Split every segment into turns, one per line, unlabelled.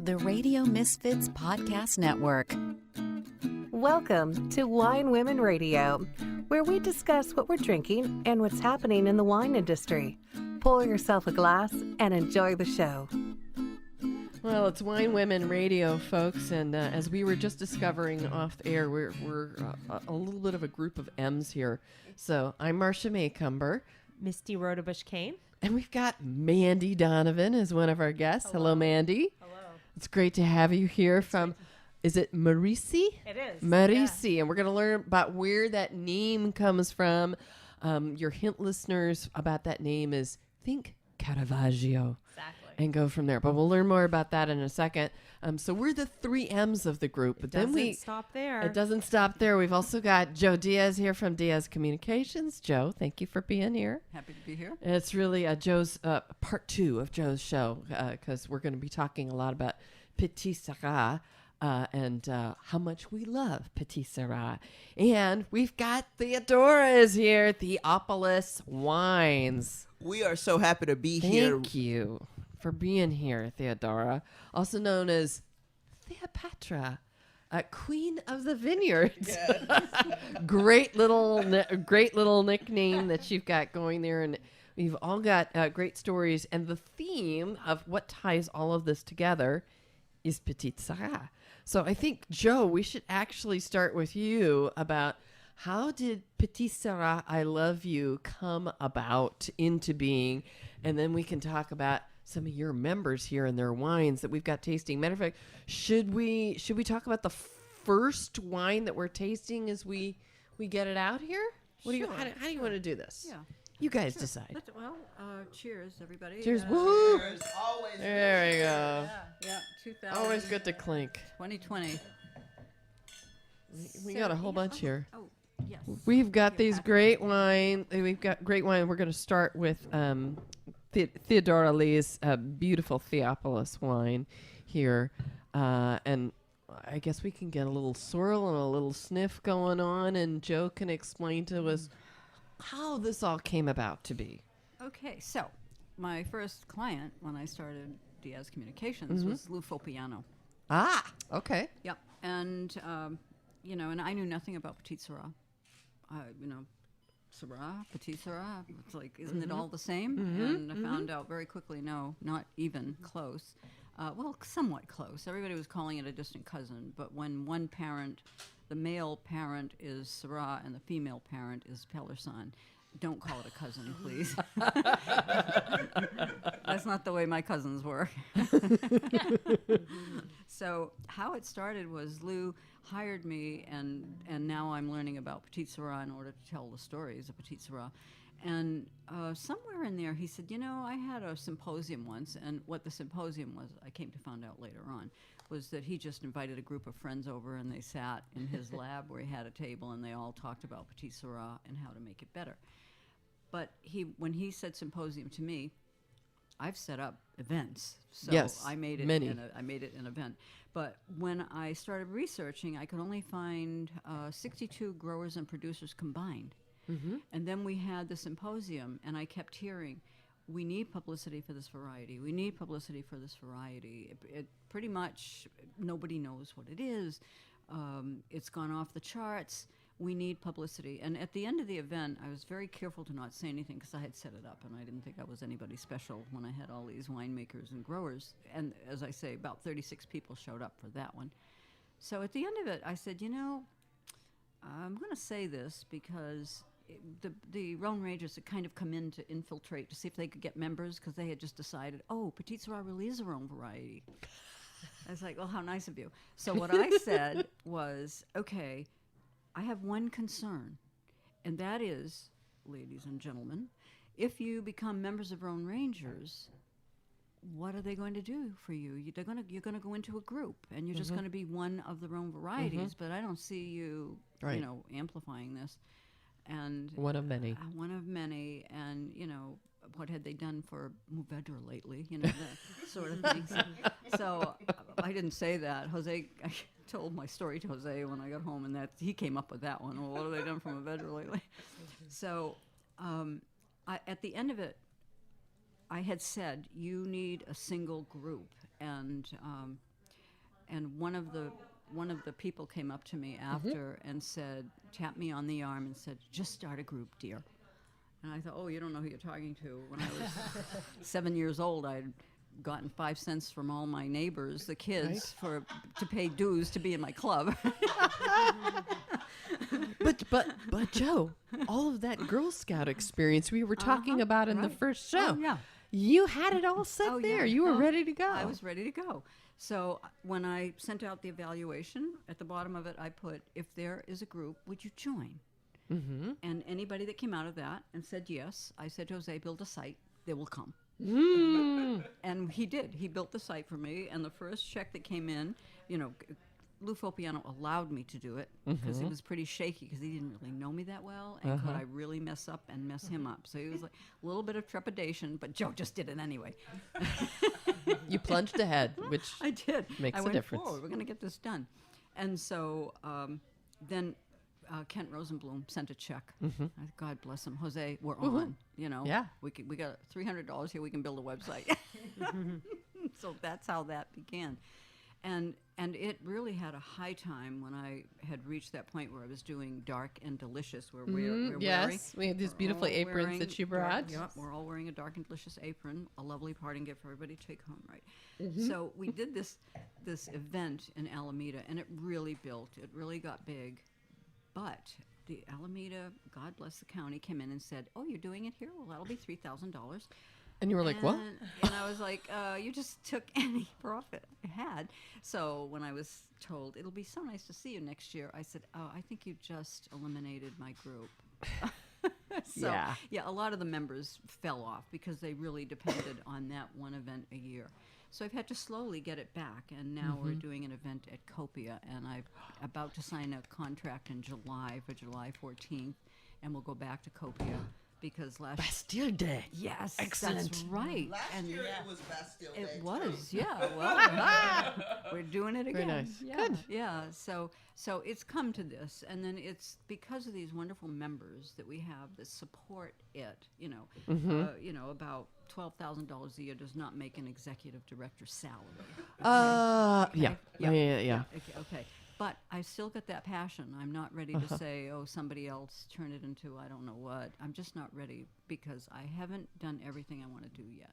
the Radio Misfits Podcast Network.
Welcome to Wine Women Radio, where we discuss what we're drinking and what's happening in the wine industry. Pour yourself a glass and enjoy the show.
Well, it's Wine Women Radio, folks, and as we were just discovering off the air, we're a little bit of a group of M's here. So I'm Marcia Maycumber.
Misty Rodebush-Kane.
And we've got Mandy Donovan as one of our guests. Hello, Mandy.
Hello.
It's great to have you here from, is it Merisi?
It is.
Merisi. Yeah. And we're going to learn about where that name comes from. Your hint listeners about that name is think Caravaggio.
Exactly.
And go from there. But we'll learn more about that in a second. So we're the three M's of the group. But then we
stop there.
It doesn't stop there. We've also got Jo Diaz here from Diaz Communications. Jo, thank you for being here.
Happy to be here.
And it's really Jo's part two of Jo's show because we're going to be talking a lot about Petite Sirah and how much we love Petite Sirah. And we've got Theodora is here, Theopolis Wines.
We are so happy to be here.
Thank you for being here, Theodora, also known as Theo-patra, Queen of the Vineyards.
Yes.
great little nickname that you've got going there, and we've all got great stories. And the theme of what ties all of this together is Petite Sirah. So I think, Jo, we should actually start with you about how did Petite Sirah, I Love You, come about into being, and then we can talk about some of your members here and their wines that we've got tasting. Matter of fact, should we talk about the first wine that we're tasting as we get it out here? What do you how do you want to do this?
Yeah.
You guys decide.
Cheers, everybody.
Cheers. Woo!
Cheers. Always.
There we go.
Yeah, 2000.
Always good to clink.
2020.
We got a whole bunch here.
Oh, yes.
We've got these great wine. We've got great wine. We're going to start with Theodora Lee's beautiful Theopolis wine here. And I guess we can get a little swirl and a little sniff going on, and Jo can explain to us how this all came about to be.
Okay, so my first client when I started Diaz Communications was Lou Fopiano.
Ah, okay.
Yep. And, and I knew nothing about Petite Sirah. Syrah, Petite Sirah, it's like, isn't it all the same? And I found out very quickly, no, not even close. Well, somewhat close. Everybody was calling it a distant cousin, but when one parent, the male parent is Syrah and the female parent is Pelersan, don't call it a cousin, please. That's not the way my cousins work. So how it started was Lou hired me, and now I'm learning about Petite Sirah in order to tell the stories of Petite Sirah. And somewhere in there, he said, I had a symposium once, and what the symposium was, I came to find out later on, was that he just invited a group of friends over, and they sat in his lab where he had a table, and they all talked about Petite Sirah and how to make it better. But when he said symposium to me, I've set up events, so
yes,
I made it. I made it an event. But when I started researching, I could only find 62 growers and producers combined. Mm-hmm. And then we had the symposium, and I kept hearing, we need publicity for this variety. We need publicity for this variety. It pretty much, nobody knows what it is. It's gone off the charts. We need publicity. And at the end of the event, I was very careful to not say anything because I had set it up, and I didn't think I was anybody special when I had all these winemakers and growers. And as I say, about 36 people showed up for that one. So at the end of it, I said, I'm going to say this because the Rhone Rangers had kind of come in to infiltrate to see if they could get members because they had just decided, Petite Sirah really is their own variety. I was like, well, how nice of you. So what I said was, okay, I have one concern, and that is, ladies and gentlemen, if you become members of Rhone Rangers, what are they going to do for you? You're going to go into a group, and you're just going to be one of the Rhone varieties, but I don't see you, amplifying this. And
one of many.
One of many, and, what had they done for Mourvedre lately, that sort of thing. So I didn't say that. I told my story to Jose when I got home, and that he came up with that one. Well, what have they done for Mourvedre lately? So at the end of it, I had said, you need a single group. And one of the people came up to me after and said, tapped me on the arm and said, "Just start a group, dear." And I thought, oh, you don't know who you're talking to. When I was 7 years old, I'd gotten 5 cents from all my neighbors, the kids, to pay dues to be in my club.
But Joe, all of that Girl Scout experience we were talking about in the first show.
Oh, yeah.
You had it all set there. You were ready to go.
I was ready to go. So when I sent out the evaluation, at the bottom of it, I put, if there is a group, would you join? Mm-hmm. And anybody that came out of that and said yes, I said, Jose, build a site. They will come. And he did. He built the site for me. And the first check that came in, Lou Fopiano allowed me to do it because it was pretty shaky because he didn't really know me that well. And could I really mess up and mess him up? So he was like a little bit of trepidation, but Joe just did it anyway.
You plunged ahead, which
I did.
Makes
I
a
went
difference.
forward. We're going to get this done. And so then Kent Rosenblum sent a check. God bless him. Jose, we're on.
Yeah.
We got $300 here. We can build a website. So that's how that began. And it really had a high time when I had reached that point where I was doing dark and delicious. We're wearing,
we have these beautiful
all
aprons
wearing
that you brought.
Yep, we're all wearing a dark and delicious apron, a lovely parting gift for everybody to take home, right? So we did this event in Alameda, and it really built. It really got big. But the Alameda, God bless the county, came in and said, "Oh, you're doing it here? Well, that'll be $3,000."
And you were like, what?
And I was like, you just took any profit I had. So when I was told, it'll be so nice to see you next year, I said, oh, I think you just eliminated my group. So, a lot of the members fell off because they really depended on that one event a year. So I've had to slowly get it back, and now we're doing an event at Copia, and I'm about to sign a contract in July for July 14th, and we'll go back to Copia. Because
Bastille Day.
Yes,
Excellent.
that's right.
Last year it was Bastille Day.
It was, yeah. Well, we're doing it again.
Very nice.
Yeah,
Good.
yeah. So it's come to this, and then it's because of these wonderful members that we have that support it. About $12,000 a year does not make an executive director's salary.
Yeah.
Okay. But I still got that passion. I'm not ready to say, oh, somebody else turn it into I don't know what. I'm just not ready because I haven't done everything I want to do yet,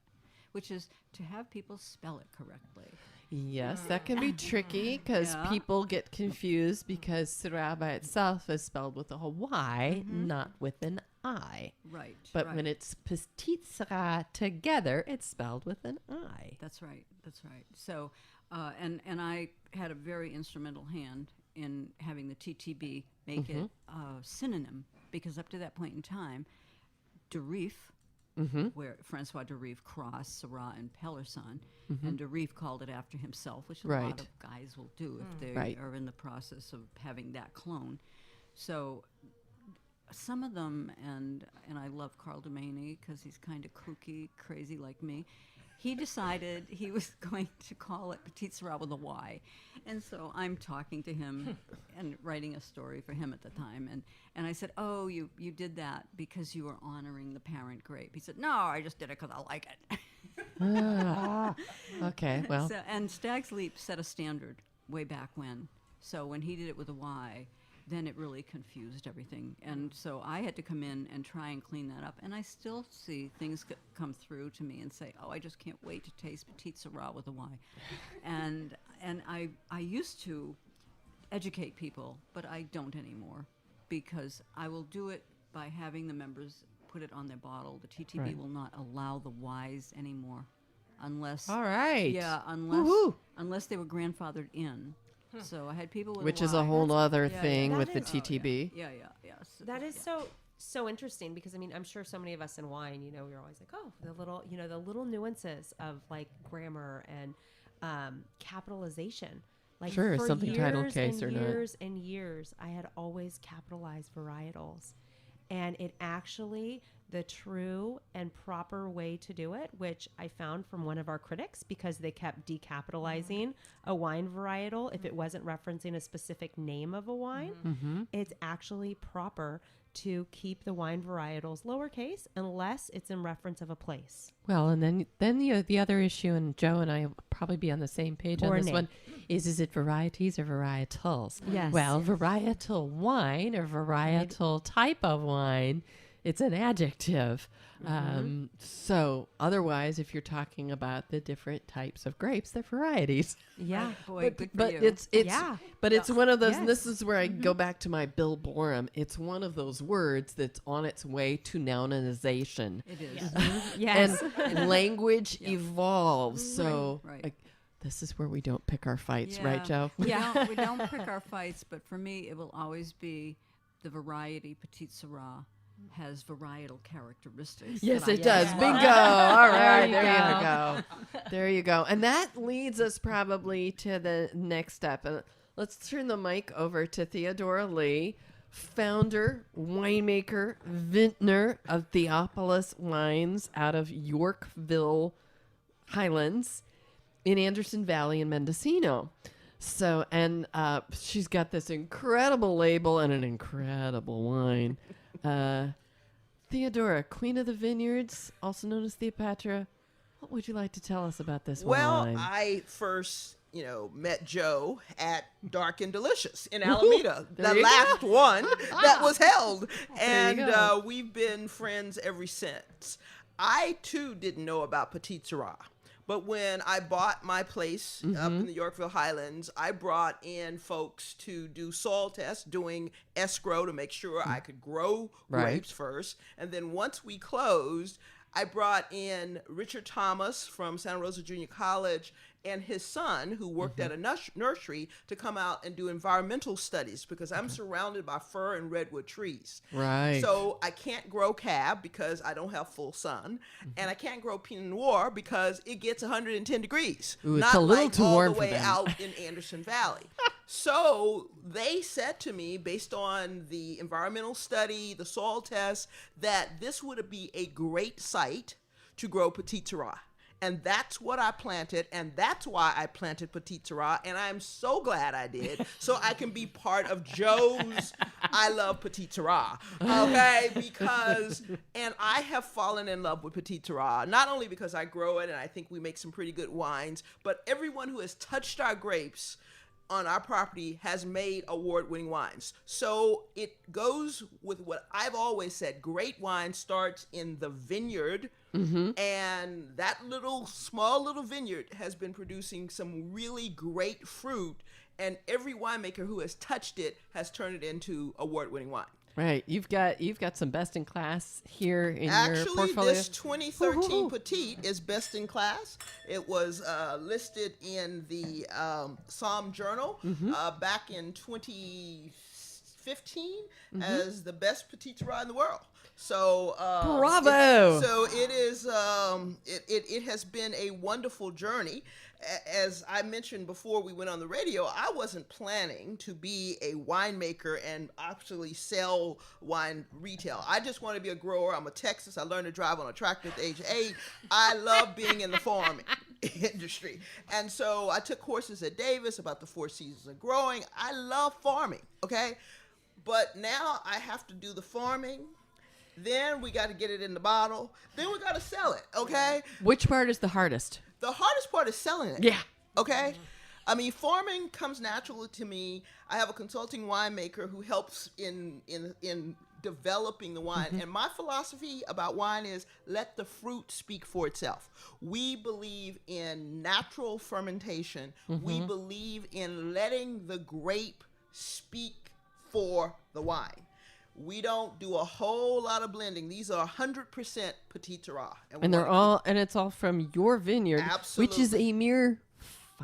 which is to have people spell it correctly.
Yes, that can be tricky because people get confused because Sirah by itself is spelled with a Y, not with an I.
Right.
But when it's Petite Sirah together, it's spelled with an I.
That's right. So, and I had a very instrumental hand in having the TTB make it a synonym because up to that point in time, Derif, where Francois Derif crossed Syrah and Pelerson, and Derif called it after himself, which a lot of guys will do if they are in the process of having that clone. So some of them, and I love Carl Domaney because he's kind of kooky, crazy like me. He decided he was going to call it Petite Sirah with a Y. And so I'm talking to him and writing a story for him at the time. And I said, oh, you did that because you were honoring the parent grape. He said, no, I just did it because I like it.
Okay, well.
So, and Stag's Leap set a standard way back when. So when he did it with a Y, then it really confused everything. And so I had to come in and try and clean that up. And I still see things come through to me and say, oh, I just can't wait to taste Petite Sirah with a Y. And I used to educate people, but I don't anymore because I will do it by having the members put it on their bottle. The TTB will not allow the Ys anymore unless...
All right.
Yeah, unless they were grandfathered in. So I had people with
Which
a
is
Y.
a whole other thing
That
with the
is-
TTB.
Yeah.
That is so interesting because I mean I'm sure so many of us in wine, we're always like, oh, the little nuances of like grammar and capitalization. Like
Sure,
for
something title case
and
or not.
years and years, I had always capitalized varietals, and it actually the true and proper way to do it, which I found from one of our critics because they kept decapitalizing a wine varietal if it wasn't referencing a specific name of a wine. It's actually proper to keep the wine varietals lowercase unless it's in reference of a place.
Well, and then the other issue, and Joe and I will probably be on the same page on this one, is it varieties or varietals?
Yes.
Well, varietal wine or varietal type of wine, it's an adjective. So otherwise, if you're talking about the different types of grapes, they're varieties.
Yeah.
Boy, good for
But
you.
it's one of those, and this
Yes.
is where I go back to my Bill Borum. It's one of those words that's on its way to nounization.
It is.
Yes.
And language evolves. So
Right.
like, this is where we don't pick our fights, right, Joe?
We don't pick our fights, but for me, it will always be the variety Petite Sirah has varietal characteristics.
Yes,
that I
it does.
love.
Bingo. All right.
There you
There you go. There you go. And that leads us probably to the next step. Let's turn the mic over to Theodora Lee, founder, winemaker, vintner of Theopolis Wines out of Yorkville, Highlands in Anderson Valley in Mendocino. So, and she's got this incredible label and an incredible wine. Theodora, Queen of the Vineyards, also known as Theo-patra. What would you like to tell us about this
Well,
wine?
I first, met Joe at Dark and Delicious in Alameda,
There
the
you
last one that was held.
There you
And
go.
we've been friends ever since. I, too, didn't know about Petite Sirah. But when I bought my place up in the Yorkville Highlands, I brought in folks to do soil tests, doing escrow to make sure I could grow
Right.
grapes first. And then once we closed, I brought in Richard Thomas from Santa Rosa Junior College and his son, who worked at a nursery, to come out and do environmental studies because I'm surrounded by fir and redwood trees.
Right.
So I can't grow cab because I don't have full sun, and I can't grow Pinot Noir because it gets 110 degrees.
Ooh, it's
not
a little
like
too
all
warm
the
for
way
them.
out in Anderson Valley. So they said to me, based on the environmental study, the soil test, that this would be a great site to grow Petite Sirah. And that's what I planted, and that's why I planted Petite Sirah, and I'm so glad I did, so I can be part of Joe's I Love Petite Sirah, okay? And I have fallen in love with Petite Sirah, not only because I grow it and I think we make some pretty good wines, but everyone who has touched our grapes on our property has made award-winning wines. So it goes with what I've always said, great wine starts in the vineyard, and that small little vineyard has been producing some really great fruit, and every winemaker who has touched it has turned it into award-winning wine.
Right. You've got some best in class here in your
Actually,
portfolio.
this 2013 Petite is best in class. It was listed in the Somme Journal back in 2015 as the best Petite Sirah in the world. So
Bravo!
So it is. It has been a wonderful journey. As I mentioned before we went on the radio, I wasn't planning to be a winemaker and actually sell wine retail. I just want to be a grower. I'm a Texas. I learned to drive on a tractor at the age of 8. I love being in the farming industry. And so I took courses at Davis about the 4 seasons of growing. I love farming, okay? But now I have to do the farming. Then we got to get it in the bottle. Then we got to sell it, okay?
Which part is the hardest?
The hardest part is selling it.
Yeah.
Okay? I mean, farming comes naturally to me. I have a consulting winemaker who helps in developing the wine. And my philosophy about wine is let the fruit speak for itself. We believe in natural fermentation. We believe in letting the grape speak for the wine. We don't do a whole lot of blending. These are 100% Petite Sirah.
And it's all from your vineyard, which is a mere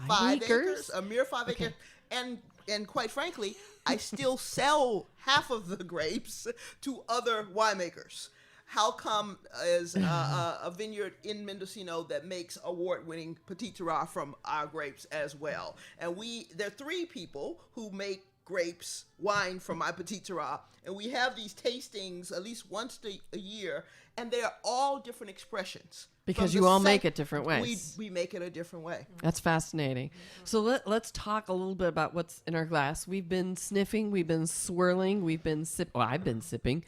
5 acres.
A mere 5 acres. And quite frankly, I still sell half of the grapes to other winemakers. How come is a vineyard in Mendocino that makes award-winning Petite Sirah from our grapes as well? And there are 3 people who make grapes, wine from my Petite Sirah, and we have these tastings at least once a year, and they are all different expressions.
Because you all make it different ways.
We make it a different way.
That's fascinating. So let's talk a little bit about what's in our glass. We've been sniffing, we've been swirling, we've been I've been sipping.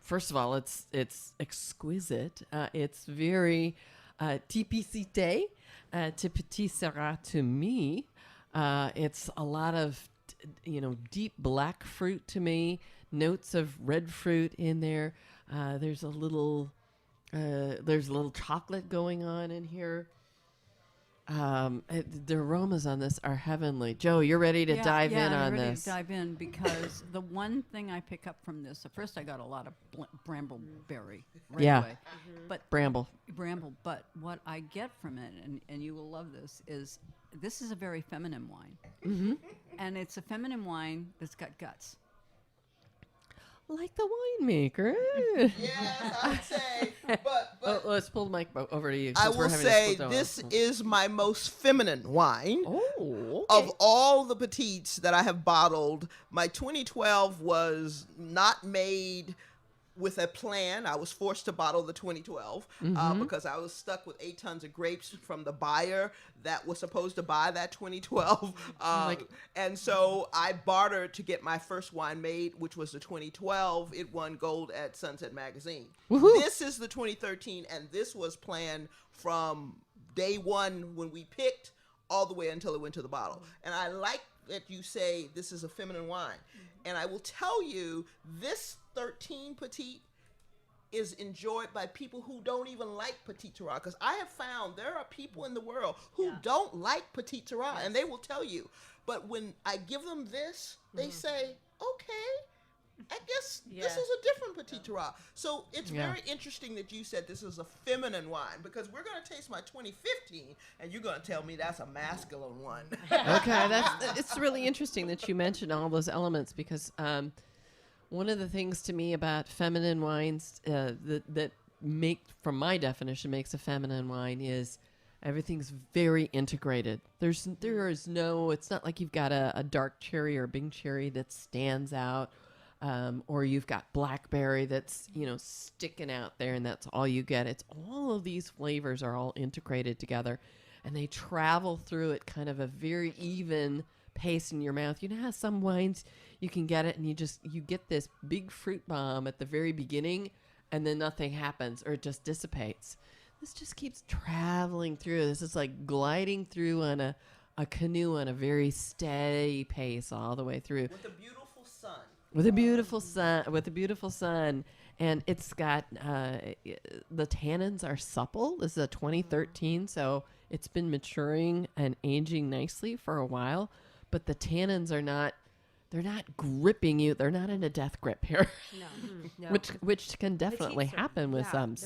First of all, it's exquisite. It's very typicité to Petite Sirah to me. It's a lot of deep black fruit to me. Notes of red fruit in there. There's a little chocolate going on in here. The aromas on this are heavenly. Jo, you're ready to dive in on
ready
this.
To dive in because the one thing I pick up from this, at first I got a lot of brambleberry right away. But
Bramble.
But what I get from it, and you will love this is a very feminine wine. And it's a feminine wine that's got guts.
Like the winemaker.
Yes, I would say. But
let's pull the mic over to you.
I
since we're
will
having
say
this
this is my most feminine wine.
Oh,
Of all the petites that I have bottled, my 2012 was not made with a plan. I was forced to bottle the 2012 because I was stuck with 8 tons of grapes from the buyer that was supposed to buy that 2012. And so I bartered to get my first wine made, which was the 2012. It won gold at Sunset Magazine.
Woohoo.
This is the 2013, and this was planned from day one when we picked all the way until it went to the bottle. And I like that you say this is a feminine wine. And I will tell you, this 13 Petite is enjoyed by people who don't even like Petite Sirah, because I have found there are people in the world who don't like Petite Sirah, and they will tell you. But when I give them this, they say, okay, I guess this is a different Petite Sirah. So it's very interesting that you said this is a feminine wine, because we're going to taste my 2015, and you're going to tell me that's a masculine one.
Okay, it's really interesting that you mentioned all those elements, because one of the things to me about feminine wines that make, from my definition, makes a feminine wine is everything's very integrated. There is no, it's not like you've got a dark cherry or a big cherry that stands out, or you've got blackberry that's, sticking out there and that's all you get. It's all of these flavors are all integrated together, and they travel through at kind of a very even pace in your mouth. You know how some wines you can get it and you get this big fruit bomb at the very beginning and then nothing happens or it just dissipates. This just keeps traveling through. This is like gliding through on a canoe on a very steady pace all the way through.
With a beautiful sun.
With a beautiful sun. And it's got, the tannins are supple. This is a 2013, so it's been maturing and aging nicely for a while. But the tannins are not, they're not gripping you. They're not in a death grip here.
No.
Which can definitely happen with some.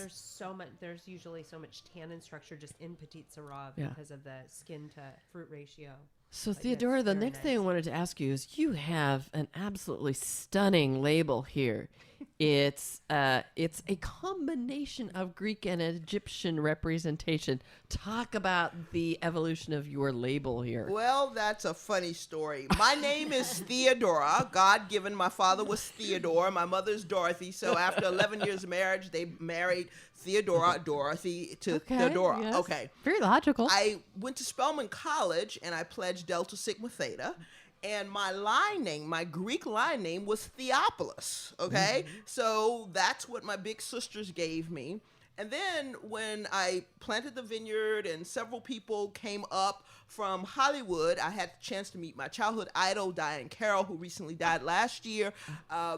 There's usually so much tannin structure just in Petite Sirah because of the skin to fruit ratio.
So
But
Theodora,
yes,
the
very
next thing I
nice.
wanted to ask you is you have an absolutely stunning label here. It's a combination of Greek and Egyptian representation. Talk about the evolution of your label here.
Well, that's a funny story. My name is Theodora, God-given. My father was Theodore. My mother's Dorothy. So after 11 years of marriage, they married Dorothy to Theodora.
Yes.
Okay.
Very logical.
I went to Spelman College, and I pledged Delta Sigma Theta. And my line name, my Greek line name, was Theopolis, okay? So that's what my big sisters gave me. And then when I planted the vineyard and several people came up from Hollywood, I had the chance to meet my childhood idol, Diane Carroll, who recently died last year.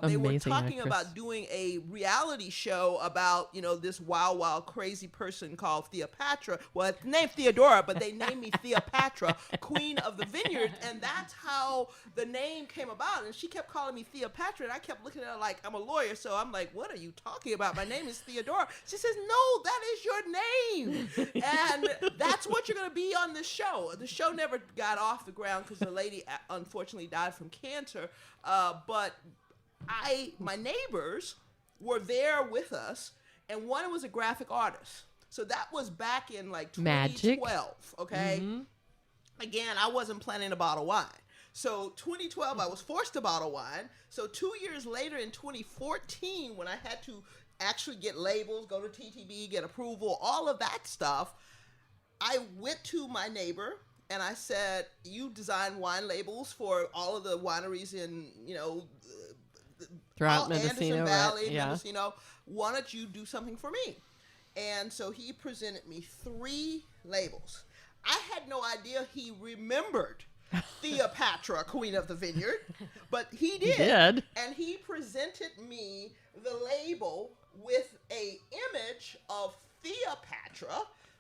They were
Amazing
talking
actress.
about doing a reality show about, this wild, crazy person called Theo-patra. Well, it's named Theodora, but they named me Theo-patra, Queen of the Vineyard. And that's how the name came about. And she kept calling me Theo-patra, and I kept looking at her like I'm a lawyer. So I'm like, what are you talking about? My name is Theodora. She says, no, that is your name. And that's what you're going to be on this show. The show never got off the ground because the lady unfortunately died from cancer. But my neighbors were there with us, and one was a graphic artist. So that was back in like 2012,
Magic.
okay? Again, I wasn't planning to bottle wine. So 2012, I was forced to bottle wine. So 2 years later in 2014, when I had to actually get labels, go to TTB, get approval, all of that stuff, I went to my neighbor and I said, you design wine labels for all of the wineries in,
Throughout
Anderson
Mendocino,
Valley,
right? Yeah.
Mendocino. Why don't you do something for me? And so he presented me 3 labels. I had no idea he remembered Theo-patra, Queen of the Vineyard, but he did. And he presented me the label with a image of Theo-patra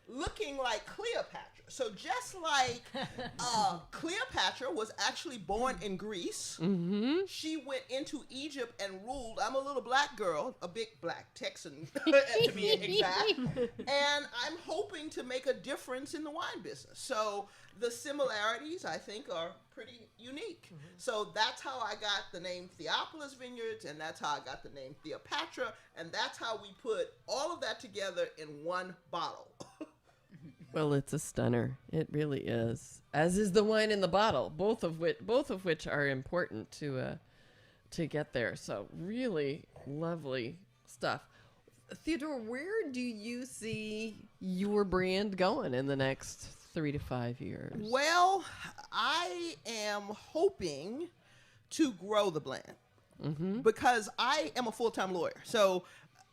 looking like Cleopatra. So just like Cleopatra was actually born in Greece, she went into Egypt and ruled. I'm a little black girl, a big black Texan to be exact, and I'm hoping to make a difference in the wine business. So the similarities, I think, are pretty unique. So that's how I got the name Theopolis Vineyards, and that's how I got the name Theo-patra, and that's how we put all of that together in one bottle.
Well, it's a stunner. It really is. As is the wine in the bottle, both of which are important to get there. So really lovely stuff. Theodora, where do you see your brand going in the next 3 to 5 years?
Well, I am hoping to grow the blend because I am a full-time lawyer. So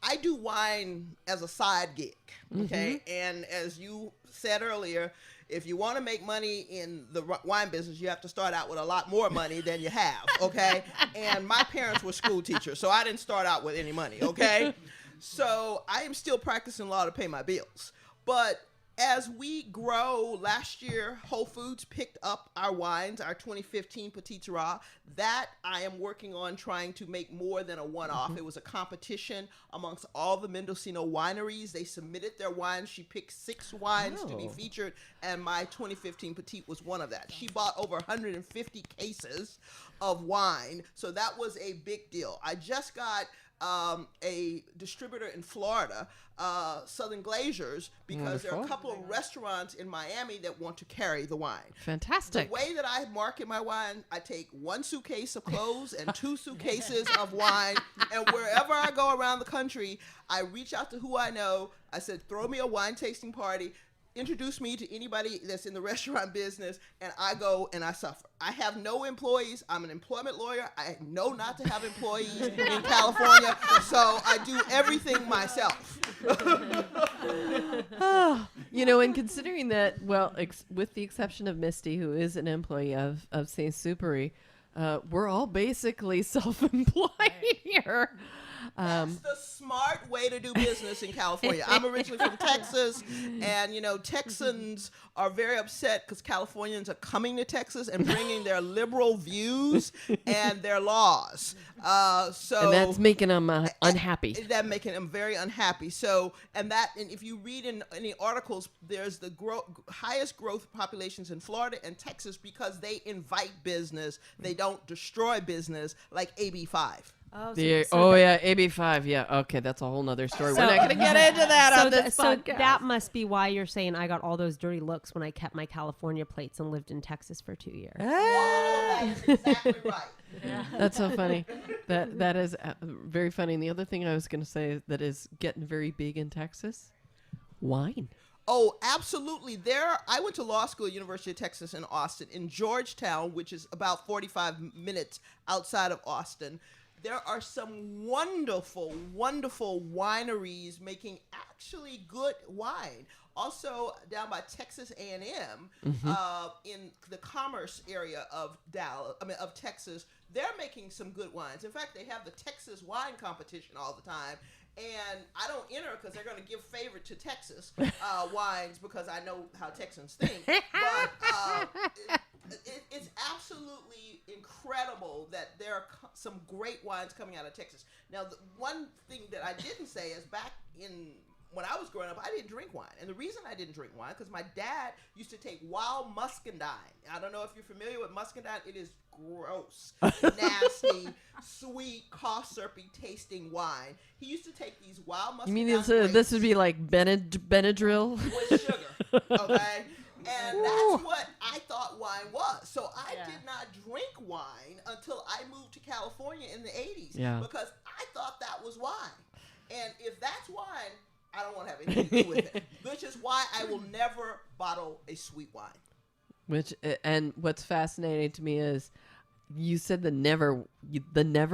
I do wine as a side gig, okay? And as you said earlier, if you want to make money in the wine business, you have to start out with a lot more money than you have, okay? And my parents were school teachers, so I didn't start out with any money, okay? So I am still practicing law to pay my bills. But as we grow, last year, Whole Foods picked up our wines, our 2015 Petite Sirah. That I am working on trying to make more than a one-off. It was a competition amongst all the Mendocino wineries. They submitted their wines. She picked 6 wines to be featured, and my 2015 Petite was one of that. She bought over 150 cases of wine, so that was a big deal. I just got a distributor in Florida, Southern Glaziers, because there are a couple of restaurants in Miami that want to carry the wine.
Fantastic.
The way that I market my wine, I take 1 suitcase of clothes and 2 suitcases of wine, and wherever I go around the country, I reach out to who I know. I said, throw me a wine tasting party. Introduce me to anybody that's in the restaurant business, and I go and I suffer. I have no employees. I'm an employment lawyer. I know not to have employees in California, so I do everything myself.
And considering that, well, with the exception of Misty, who is an employee of St. Superi, we're all basically self-employed here.
That's the smart way to do business in California. I'm originally from Texas, and Texans are very upset because Californians are coming to Texas and bringing their liberal views and their laws.
And that's making them unhappy.
That's making them very unhappy. And if you read in any articles, there's the highest growth populations in Florida and Texas because they invite business. They don't destroy business like AB5.
AB5. Yeah. Okay. That's a whole nother story. We're not going to get into that on this podcast.
So that must be why you're saying I got all those dirty looks when I kept my California plates and lived in Texas for 2 years.
That's exactly right.
That's so funny. That is very funny. And the other thing I was going to say that is getting very big in Texas, wine.
Oh, absolutely. I went to law school at University of Texas in Austin. In Georgetown, which is about 45 minutes outside of Austin, there are some wonderful, wonderful wineries making actually good wine. Also, down by Texas A&M, in the commerce area of Texas, they're making some good wines. In fact, they have the Texas wine competition all the time. And I don't enter because they're going to give favor to Texas wines because I know how Texans think. But it's absolutely incredible that there are some great wines coming out of Texas. Now, the one thing that I didn't say is back when I was growing up, I didn't drink wine. And the reason I didn't drink wine because my dad used to take wild muscadine. I don't know if you're familiar with muscadine. It is gross, nasty, sweet, cough syrupy tasting wine. He used to take these wild muscadine.
You mean this would be like Benadryl?
With sugar, okay? And that's what I thought wine was. So I did not drink wine until I moved to California in the 80s.
Yeah.
Because I thought that was wine. And if that's wine, I don't want to have anything to do with it. Which is why I will never bottle a sweet wine.
And what's fascinating to me is you said the never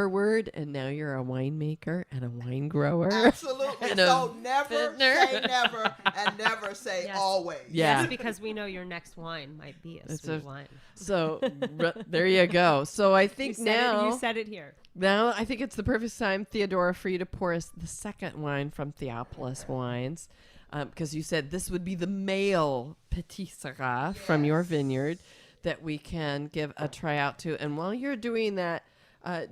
word, and now you're a winemaker and a wine grower.
Absolutely.
And
So never
vintner.
say never and never say
Yes.
always.
Yeah.
Yes, because we know your next wine might be a
It's
sweet wine.
So there you go. So I think
You said it here.
Now I think it's the perfect time, Theodora, for you to pour us the second wine from Theopolis Wines, because you said this would be the male Petite Sirah from your vineyard that we can give a try out to. And while you're doing that,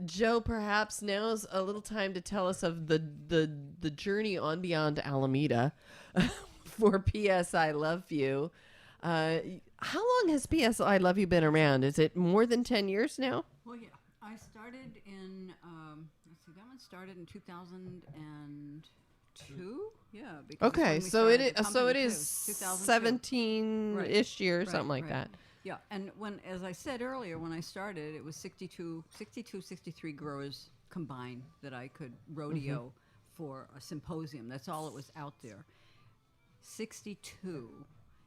Jo, perhaps now's a little time to tell us of the journey on beyond Alameda for P.S. I Love You. How long has P.S. I Love You been around? Is it more than 10 years now?
Well, yeah. I started in, let's see, that one started in 2002. Yeah. Because
Okay,
when we
so it
started the
is, so it
company,
is
too, 2002.
17-ish years,
Right,
something like
right.
that.
Yeah, and as I said earlier, when I started, it was 63 growers combined that I could rodeo for a symposium. That's all it was out there. 62.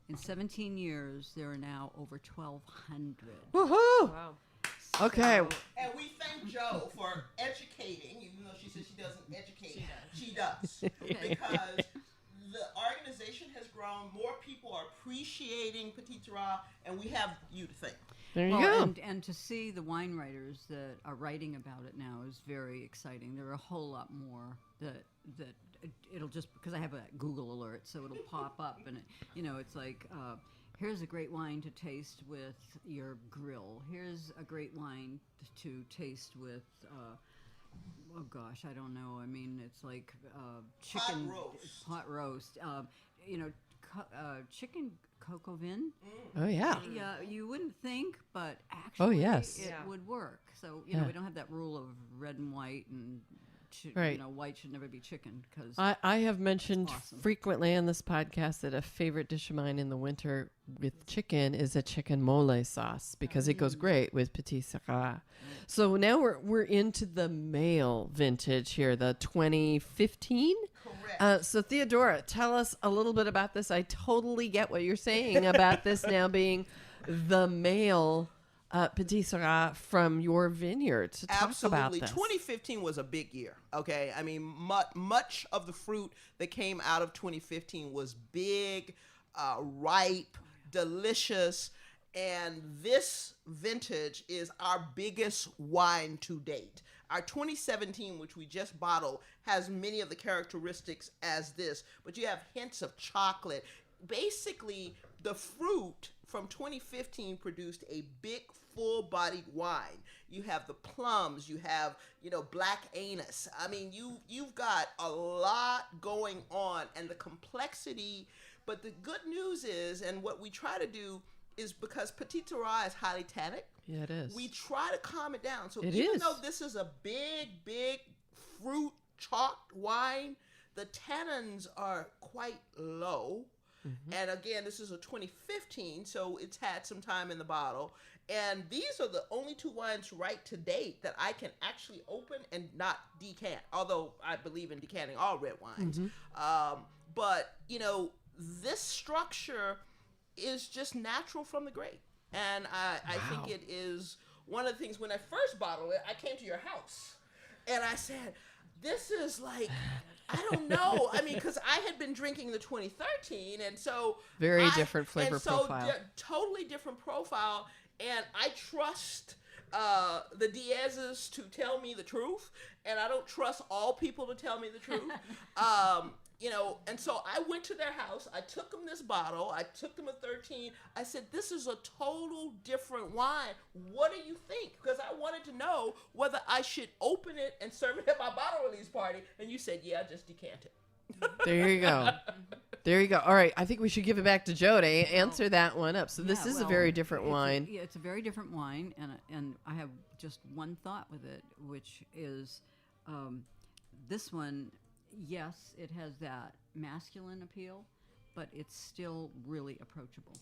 In 17 years, there are now over 1,200.
Woohoo!
Wow.
Okay.
And we thank Jo for educating, even though she says she doesn't educate. She does. Because the organization has grown. More people are appreciating Petite Sirah, and we have you to thank.
There you go.
And to see the wine writers that are writing about it now is very exciting. There are a whole lot more that it'll just, because I have a Google alert, so it'll pop up, and it's like, here's a great wine to taste with your grill. Here's a great wine to taste with, oh gosh, I don't know. I mean, it's like chicken pot roast. Chicken coco vin.
Oh, yeah.
Yeah, you wouldn't think, but actually,
yes.
it
Yeah.
would work. So we don't have that rule of red and white, and
Right.
white should never be chicken because
I have mentioned
awesome.
frequently on this podcast that a favorite dish of mine in the winter with chicken is a chicken mole sauce because it goes great with Petite Sirah. So now we're into the male vintage here, the 2015.
Correct.
So Theodora, tell us a little bit about this. I totally get what you're saying about this now being the male Petite Sirah from your vineyard. So talk
Absolutely.
about this.
2015 was a big year. Okay. I mean, much of the fruit that came out of 2015 was big, ripe, delicious. And this vintage is our biggest wine to date. Our 2017, which we just bottled, has many of the characteristics as this, but you have hints of chocolate. Basically, the fruit from 2015 produced a big, full-bodied wine. You have the plums, you have, black anise. I mean, you've got a lot going on, and the complexity. But the good news is, and what we try to do is, because Petite Sirah is highly tannic,
Yeah, it is.
we try to calm it down. So
It
even
is.
though this is a big fruit chalked wine, the tannins are quite low. And again, this is a 2015, so it's had some time in the bottle. And these are the only two wines right to date that I can actually open and not decant, although I believe in decanting all red wines. But, this structure is just natural from the grape. And I think it is one of the things, when I first bottled it, I came to your house and I said, this is like, I don't know. I mean, because I had been drinking the 2013, and so
Very different flavor
and so
profile.
Totally different profile. And I trust the Diaz's to tell me the truth, and I don't trust all people to tell me the truth. And so I went to their house. I took them this bottle. I took them a 13. I said, this is a total different wine. What do you think? Because I wanted to know whether I should open it and serve it at my bottle release party. And you said, yeah, just decant it.
There you go. There you go. All right. I think we should give it back to Jo to answer that one up. So this is a very different wine.
It's a very different wine, and I have just one thought with it, which is this one. Yes, it has that masculine appeal, but it's still really approachable.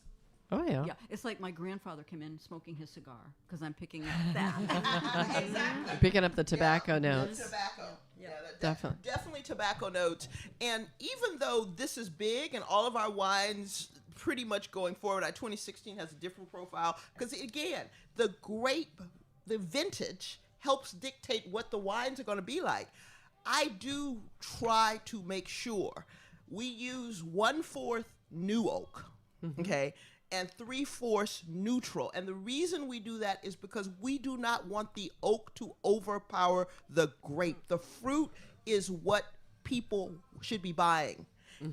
Oh, yeah.
Yeah, it's like my grandfather came in smoking his cigar because I'm picking up that.
Exactly.
Picking up the tobacco
Yeah,
notes.
the tobacco. Yeah,
Definitely.
definitely tobacco notes. And even though this is big and all of our wines pretty much going forward, our 2016 has a different profile because, again, the grape, the vintage helps dictate what the wines are going to be like. I do try to make sure we use 1/4 new oak, okay, and 3/4 neutral. And the reason we do that is because we do not want the oak to overpower the grape. The fruit is what people should be buying.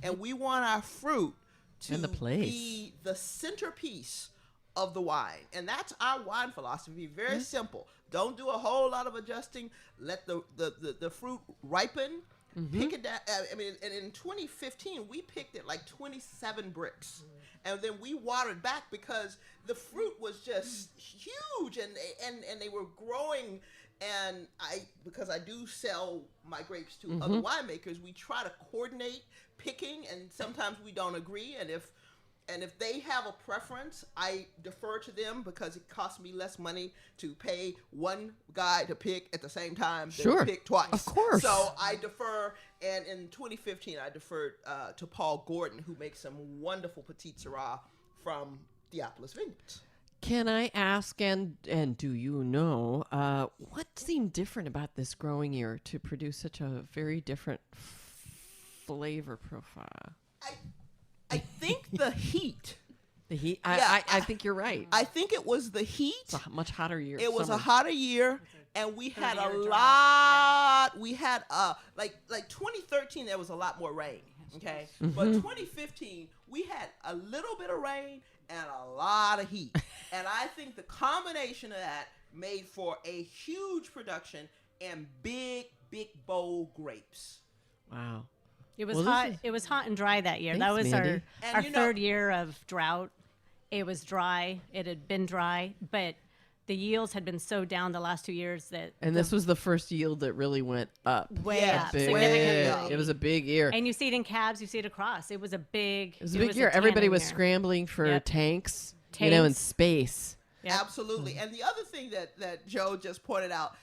And we want our fruit to
And the place.
be the centerpiece of the wine. And that's our wine philosophy. Very simple. Don't do a whole lot of adjusting. Let the fruit ripen. Pick it down. And in 2015, we picked it like 27 bricks. And then we watered back because the fruit was just huge and they were growing. And because I do sell my grapes to other winemakers, we try to coordinate picking, and sometimes we don't agree. And if they have a preference, I defer to them because it costs me less money to pay one guy to pick at the same time than
Sure.
to pick twice.
Of course.
So I defer, and in 2015, I deferred to Paul Gordon, who makes some wonderful Petite Sirah from Theopolis Vineyards.
Can I ask, and do you know, what seemed different about this growing year to produce such a very different flavor profile?
I think the heat.
The heat?
Yeah,
I think you're right.
I think it was the heat.
It's a much hotter year.
It was a
summer.
hotter year, and we had a
30-year drought.
lot. We had like 2013, there was a lot more rain. Okay, but 2015, we had a little bit of rain and a lot of heat, and I think the combination of that made for a huge production and big bold grapes.
Wow.
It was
Well, this
hot.
is-
It was hot and dry that year.
Thanks,
That was
Mandy.
And
our
you know-
third year of drought. It was dry. It had been dry, but the yields had been so down the last 2 years that
And this was the first yield that really went up.
way
Yeah,
up
Big.
significantly.
It was a big year.
And you see it in cabs. You see it across. It was a big.
It was a big year. Everybody was scrambling for
Yep.
tanks, you know, and
Tanks.
space.
Yep.
Absolutely. And the other thing that Joe just pointed out,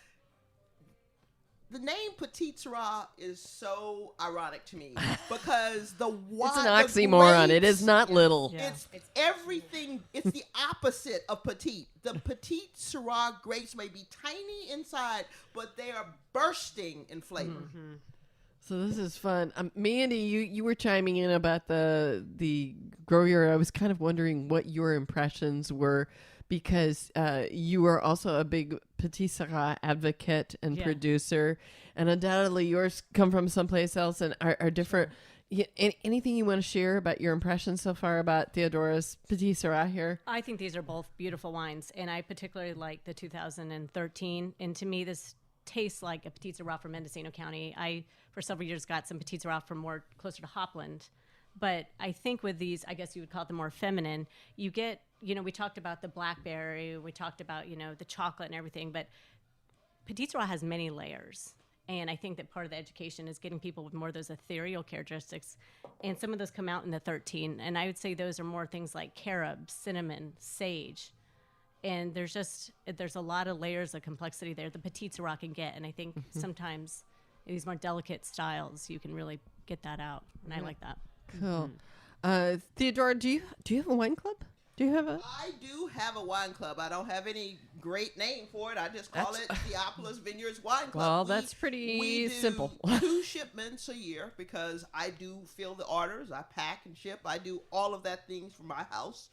the name Petite Sirah is so ironic to me because the wine.
It's an oxymoron. It is
grapes,
not little.
Yeah.
It's everything. It's the opposite of petite. The Petite Sirah grapes may be tiny inside, but they are bursting in flavor.
So this is fun. Mandy, you were chiming in about the grow year. I was kind of wondering what your impressions were because you are also a big Petite Sirah advocate and
Yeah.
producer, and undoubtedly yours come from someplace else and are different. Anything you want to share about your impressions so far about Theodora's Petite Sirah here?
I think these are both beautiful wines, and I particularly like the 2013. And to me, this tastes like a Petite Sirah from Mendocino County. I, for several years, got some Petite Sirah from more closer to Hopland. But I think with these, I guess you would call it the more feminine, you get, we talked about the blackberry, we talked about, the chocolate and everything, but Petite Sirah has many layers. And I think that part of the education is getting people with more of those ethereal characteristics. And some of those come out in the 13. And I would say those are more things like carob, cinnamon, sage. And there's a lot of layers of complexity there the Petite Sirah can get. And I think sometimes these more delicate styles, you can really get that out. And I like that.
Cool. Theodora, do you have a wine club? Do you have a?
I do have a wine club. I don't have any great name for it. I just call it Theopolis Vineyards Wine Club.
Well, that's pretty
we do
simple.
2 shipments a year because I do fill the orders. I pack and ship. I do all of that things from my house.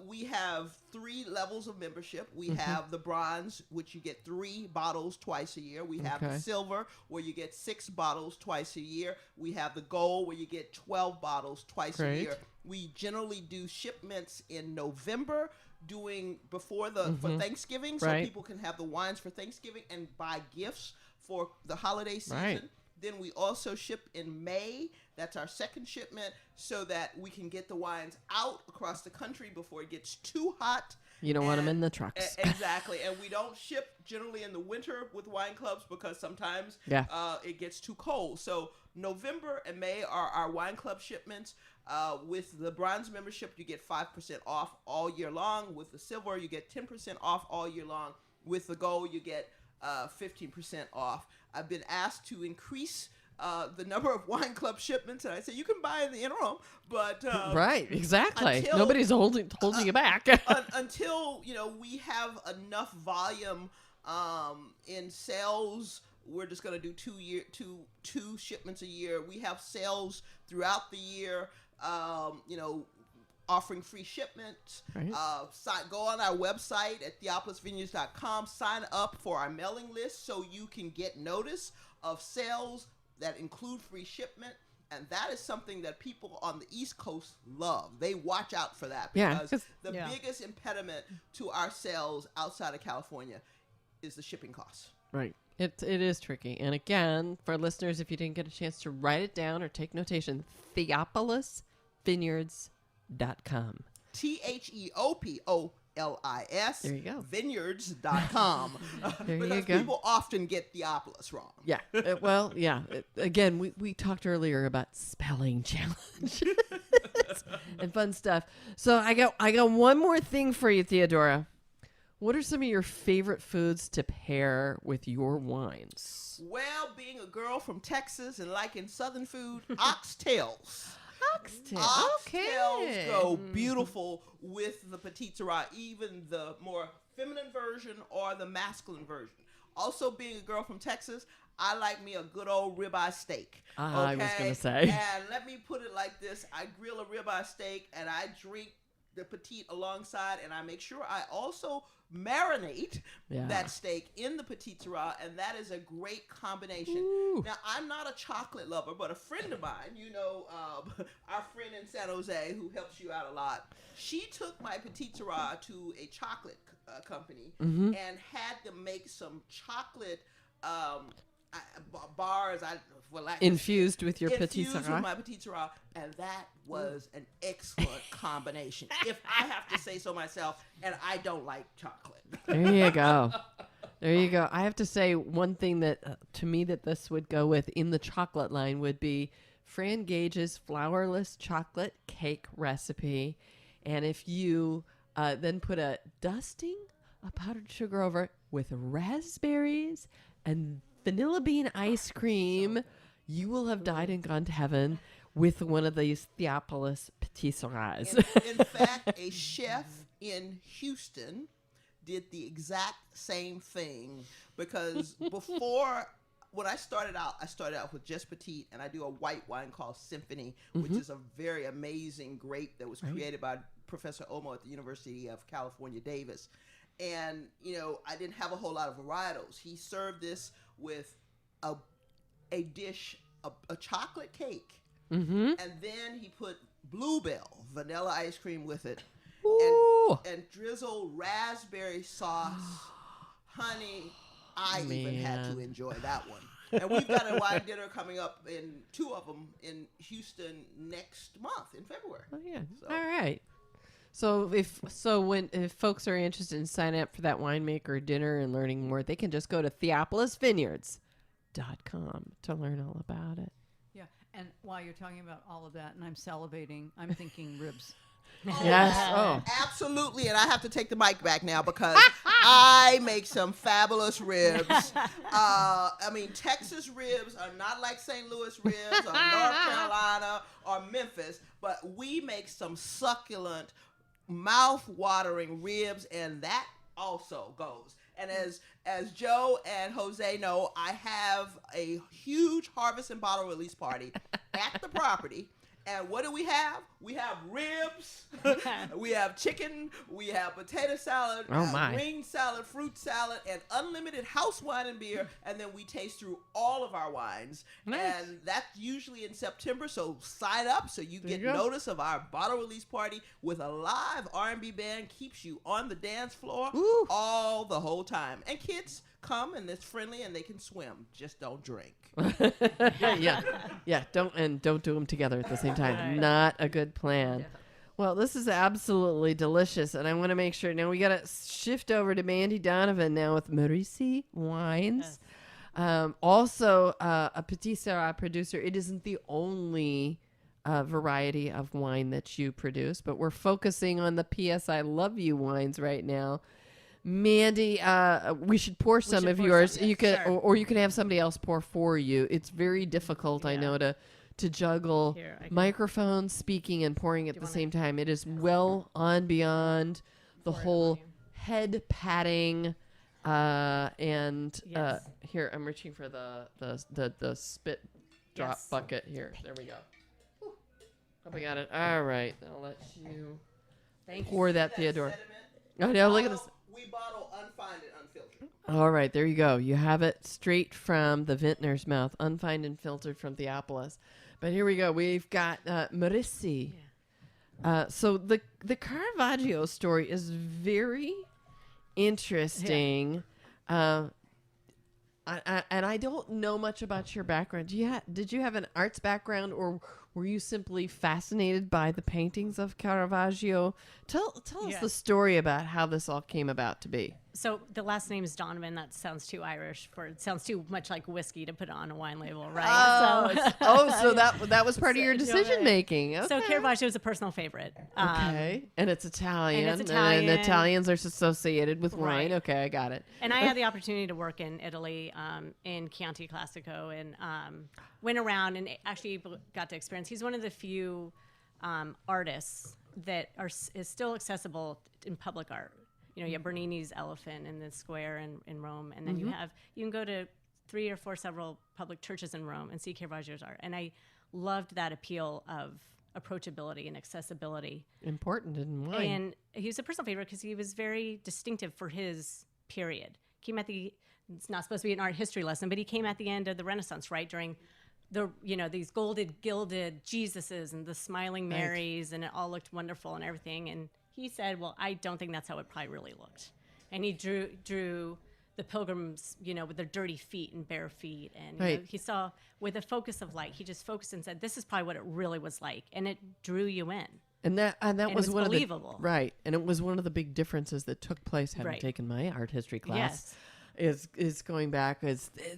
We have 3 levels of membership. We have the bronze, which you get 3 bottles twice a year. We have the silver, where you get 6 bottles twice a year. We have the gold, where you get 12 bottles twice a year. We generally do shipments in November, for Thanksgiving, so people can have the wines for Thanksgiving and buy gifts for the holiday season.
Right.
Then we also ship in May. That's our second shipment so that we can get the wines out across the country before it gets too hot.
You don't want them in the trucks.
Exactly. And we don't ship generally in the winter with wine clubs because sometimes it gets too cold. So November and May are our wine club shipments. With the bronze membership, you get 5% off all year long. With the silver, you get 10% off all year long. With the gold, you get 15% off. I've been asked to increase the number of wine club shipments, and I say you can buy in the interim, but
right, exactly. Nobody's holding you back
until we have enough volume in sales. We're just going to do two shipments a year. We have sales throughout the year. Offering free shipments. Right. Go on our website at theopolisvineyards.com. Sign up for our mailing list so you can get notice of sales that include free shipment. And that is something that people on the East Coast love. They watch out for that because the biggest impediment to our sales outside of California is the shipping costs.
Right. It is tricky. And again, for listeners, if you didn't get a chance to write it down or take notation, Theopolis Vineyards.com.
Theopolis.
There you go.
Vineyards.com.
There
because
you go.
people often get Theopolis wrong.
Yeah. Again, we talked earlier about spelling challenges and fun stuff. So I got one more thing for you, Theodora. What are some of your favorite foods to pair with your wines?
Well, being a girl from Texas and liking Southern food, oxtails. Oxtails go beautiful with the Petite Sirah, even the more feminine version or the masculine version. Also, being a girl from Texas, I like me a good old ribeye steak.
I was going to say.
And let me put it like this. I grill a ribeye steak and I drink the Petite alongside, and I make sure I also marinate that steak in the Petite Sirah, and that is a great combination. Ooh. Now, I'm not a chocolate lover, but a friend of mine, our friend in San Jose who helps you out a lot, she took my Petite Sirah to a chocolate company and had them make some chocolate bars
infused with your Petite Sirah.
Infused with my Petite Sirah, and that was an excellent combination, if I have to say so myself, and I don't like chocolate.
There you go. There you go. I have to say one thing that to me that this would go with in the chocolate line would be Fran Gage's flourless chocolate cake recipe, and if you then put a dusting of powdered sugar over it with raspberries and vanilla bean ice cream, you will have died and gone to heaven with one of these Theopolis Petite Sirahs.
In fact, a chef in Houston did the exact same thing, because when I started out with just Petite, and I do a white wine called Symphony, which is a very amazing grape that was created by Professor Omo at the University of California, Davis. And, I didn't have a whole lot of varietals. He served this with a dish, a chocolate cake, and then he put Bluebell vanilla ice cream with it, and drizzled raspberry sauce. Honey, I even had to enjoy that one. And we've got a wine dinner coming up, in two of them in Houston next month in February.
Oh yeah, all right. So if folks are interested in signing up for that winemaker dinner and learning more, they can just go to theopolisvineyards.com to learn all about it.
Yeah, and while you're talking about all of that, and I'm salivating, I'm thinking ribs.
Yes. Oh,
absolutely. And I have to take the mic back now because I make some fabulous ribs. Texas ribs are not like St. Louis ribs or North Carolina or Memphis, but we make some succulent, mouth-watering ribs, and that also goes. And as Joe and Jose know, I have a huge harvest and bottle release party at the property. And what do we have? We have ribs, we have chicken, we have potato salad, green salad, fruit salad, and unlimited house wine and beer. And then we taste through all of our wines. Nice. And that's usually in September. So sign up so you get notice of our bottle release party with a live R&B band. Keeps you on the dance floor all the whole time. And kids come, and it's friendly, and they can swim. Just don't drink.
Yeah. Don't do them together at the same time. Not a good plan. Yeah. Well, this is absolutely delicious, and I want to make sure. Now, we got to shift over to Mandy Donovan now with Merisi Wines. Also, a Petite Sirah producer. It isn't the only variety of wine that you produce, but we're focusing on the P.S. I Love You wines right now. Mandy, we should pour some of yours. You can, or you can have somebody else pour for you. It's very difficult, I know, to juggle microphone, speaking, and pouring at the same time. It is well on beyond the whole head patting. And here, I'm reaching for the spit drop bucket here. There we go. Hope I got it. All right. I'll let you pour that, Theodora. Oh, no, look at this.
We bottle unfined and unfiltered.
All right, there you go. You have it straight from the vintner's mouth, unfined and filtered from Theopolis. But here we go. We've got Merisi. So the Caravaggio story is very interesting. And I don't know much about your background. Did you have an arts background, or were you simply fascinated by the paintings of Caravaggio? Tell us the story about how this all came about to be.
So the last name is Donovan. That sounds too Irish. It sounds too much like whiskey to put on a wine label, right?
So that was part of your decision making. Okay.
So Caravaggio is a personal favorite.
Okay, and it's Italian.
And it's Italian.
And Italians are associated with wine.
Right.
Okay, I got it.
And I had the opportunity to work in Italy, in Chianti Classico, and went around and actually got to experience. He's one of the few artists that is still accessible in public art. You know, you have Bernini's Elephant in the square in Rome, and then you can go to 3 or 4 several public churches in Rome and see Caravaggio's art. And I loved that appeal of approachability and accessibility.
Important in wine.
And he was a personal favorite because he was very distinctive for his period. It's not supposed to be an art history lesson, but he came at the end of the Renaissance, right? During these gilded Jesuses and the smiling Marys, and it all looked wonderful and everything. And he said, well, I don't think that's how it probably really looked. And he drew the pilgrims, with their dirty feet and bare feet. And he saw, with a focus of light, he just focused and said, this is probably what it really was like. And it drew you in.
And that was one
believable.
of the right. And it was one of the big differences that took place, having taken my art history class.
Yes.
Is going back,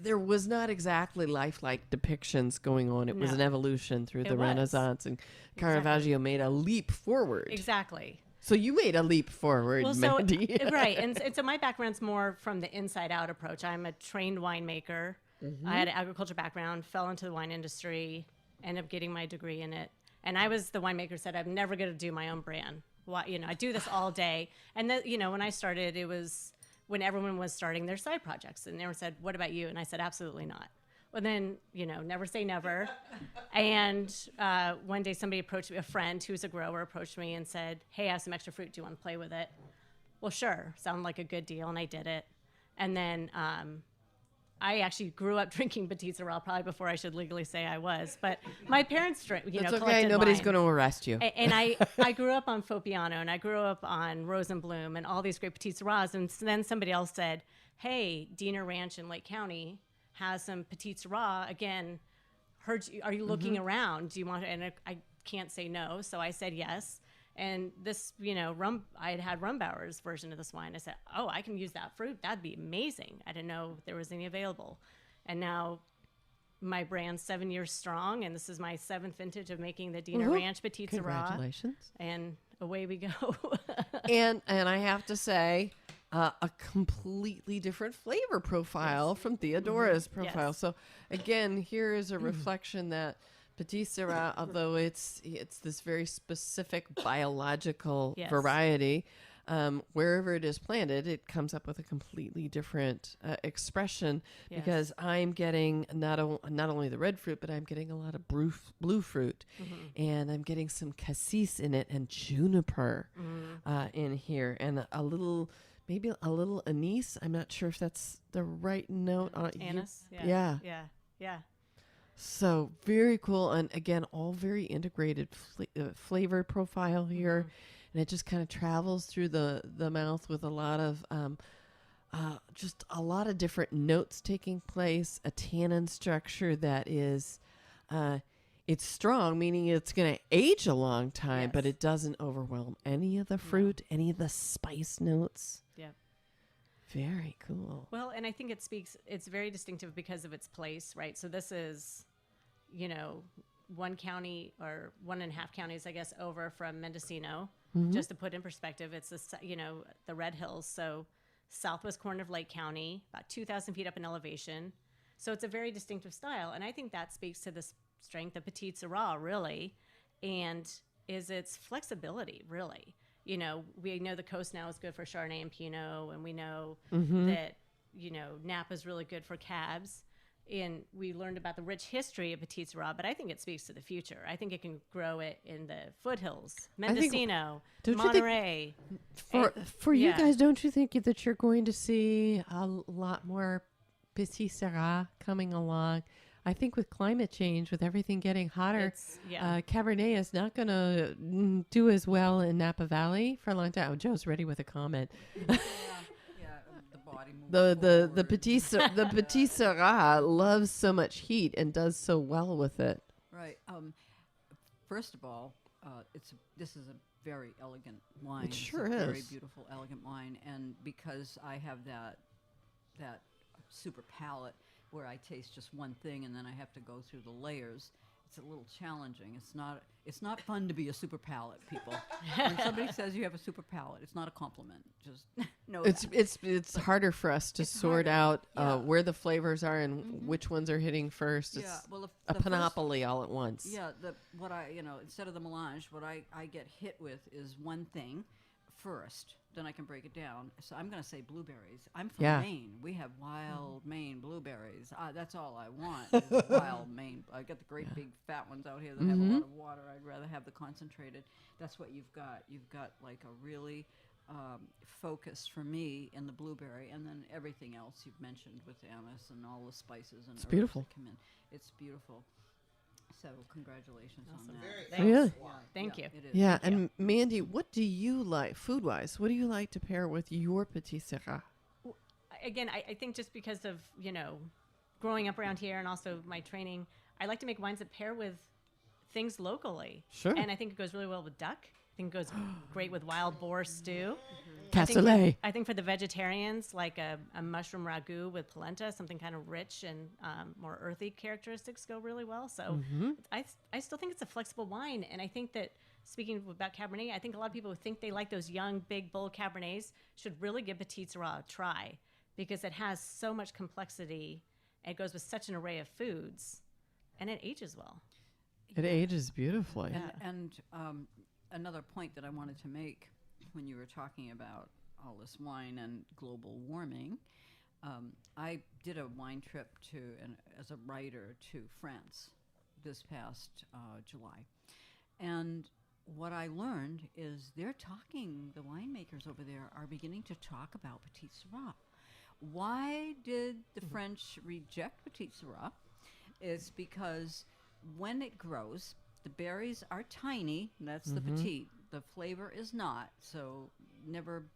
there was not exactly lifelike depictions going on. It was an evolution through the Renaissance, and Caravaggio made a leap forward.
Exactly.
So you made a leap forward, Mandy.
Right. And so my background's more from the inside out approach. I'm a trained winemaker. I had an agriculture background, fell into the wine industry, ended up getting my degree in it. And I was the winemaker who said, I'm never going to do my own brand. I do this all day. And when I started, it was when everyone was starting their side projects, and everyone said, what about you? And I said, absolutely not. Well, then, never say never. And one day somebody approached me, a friend who's a grower approached me and said, hey, I have some extra fruit. Do you want to play with it? Well, sure. Sounded like a good deal. And I did it. And then I actually grew up drinking Petite Sirah, probably before I should legally say I was. But my parents drink,
That's okay. Nobody's going to arrest you.
And I grew up on Fopiano, and I grew up on Rosenblum and all these great Petite Sirahs. And then somebody else said, hey, Diener Ranch in Lake County has some Petite Sirah. Again, are you looking around? Do you want to? And I can't say no. So I said yes. And this, I had Rumbauer's version of this wine. I said, oh, I can use that fruit. That'd be amazing. I didn't know there was any available. And now my brand's 7 years strong, and this is my 7th vintage of making the Diener Ranch Petite Sirah.
Congratulations.
And away we go.
and I have to say, a completely different flavor profile from Theodora's profile.
Yes.
So again, here is a reflection that Petite Sirah, although it's this very specific biological variety, wherever it is planted, it comes up with a completely different expression because I'm getting not only the red fruit, but I'm getting a lot of blue fruit, and I'm getting some cassis in it and juniper in here, and maybe a little anise. I'm not sure if that's the right note.
Anise?
Yeah. So very cool. And again, all very integrated flavor profile here. And it just kind of travels through the mouth with a lot of, just a lot of different notes taking place, a tannin structure that is, it's strong, meaning it's going to age a long time, but
Yes.
it doesn't overwhelm any of the fruit, any of the spice notes.
Yeah.
Very cool.
Well, and I think it's very distinctive because of its place, right? So this is, one county or 1.5 counties, I guess, over from Mendocino. Just to put in perspective, it's the Red Hills. So southwest corner of Lake County, about 2,000 feet up in elevation. So it's a very distinctive style. And I think that speaks to the strength of Petite Sirah, really, and is its flexibility, really. We know the coast now is good for Chardonnay and Pinot, and we know that, Napa is really good for cabs. And we learned about the rich history of Petite Sirah, but I think it speaks to the future. I think it can grow it in the foothills, Mendocino, Monterey.
For you guys, don't you think that you're going to see a lot more Petite Sirah coming along? I think with climate change, with everything getting hotter, Cabernet is not going to do as well in Napa Valley for a long time. Oh, Joe's ready with a comment. The Petite Sirah loves so much heat and does so well with it.
Right. First of all, this is a very elegant wine.
It sure
it's a
is.
Very beautiful, elegant wine, and because I have that super palate where I taste just one thing and then I have to go through the layers, it's a little challenging. It's not fun to be a super palate, people. When somebody says you have a super palate, it's not a compliment. Just know
It's harder for us to sort out where the flavors are and which ones are hitting first. It's a panoply all at once.
Yeah, instead of the melange, what I get hit with is one thing first, then I can break it down. So I'm going to say blueberries. I'm from Maine. We have wild Maine blueberries. That's all I want is wild Maine. I got the great big fat ones out here that have a lot of water. I'd rather have the concentrated. That's what you've got. You've got like a really focus for me in the blueberry, and then everything else you've mentioned with anise and all the spices and
it's beautiful.
That come in. It's beautiful. So congratulations on that.
Thanks.
Really?
Thank you.
It is.
Yeah, and Mandy, what do you like food-wise? What do you like to pair with your Petite Sirah?
Again, I think just because of, growing up around here and also my training, I like to make wines that pair with things locally.
Sure.
And I think it goes really well with duck. I think it goes great with wild boar stew.
Cassoulet.
I think for the vegetarians, like a mushroom ragu with polenta, something kind of rich and more earthy characteristics go really well. So I still think it's a flexible wine. And I think that, speaking about Cabernet, I think a lot of people who think they like those young, big, bold Cabernets should really give Petite Sirah a try, because it has so much complexity. It goes with such an array of foods, and it ages well.
It ages beautifully.
And another point that I wanted to make when you were talking about all this wine and global warming, I did a wine trip as a writer to France this past July. And what I learned is the winemakers over there are beginning to talk about Petite Sirah. Why did the French reject Petite Sirah? It's because when it grows, the berries are tiny, and that's the petite. The flavor is not, so never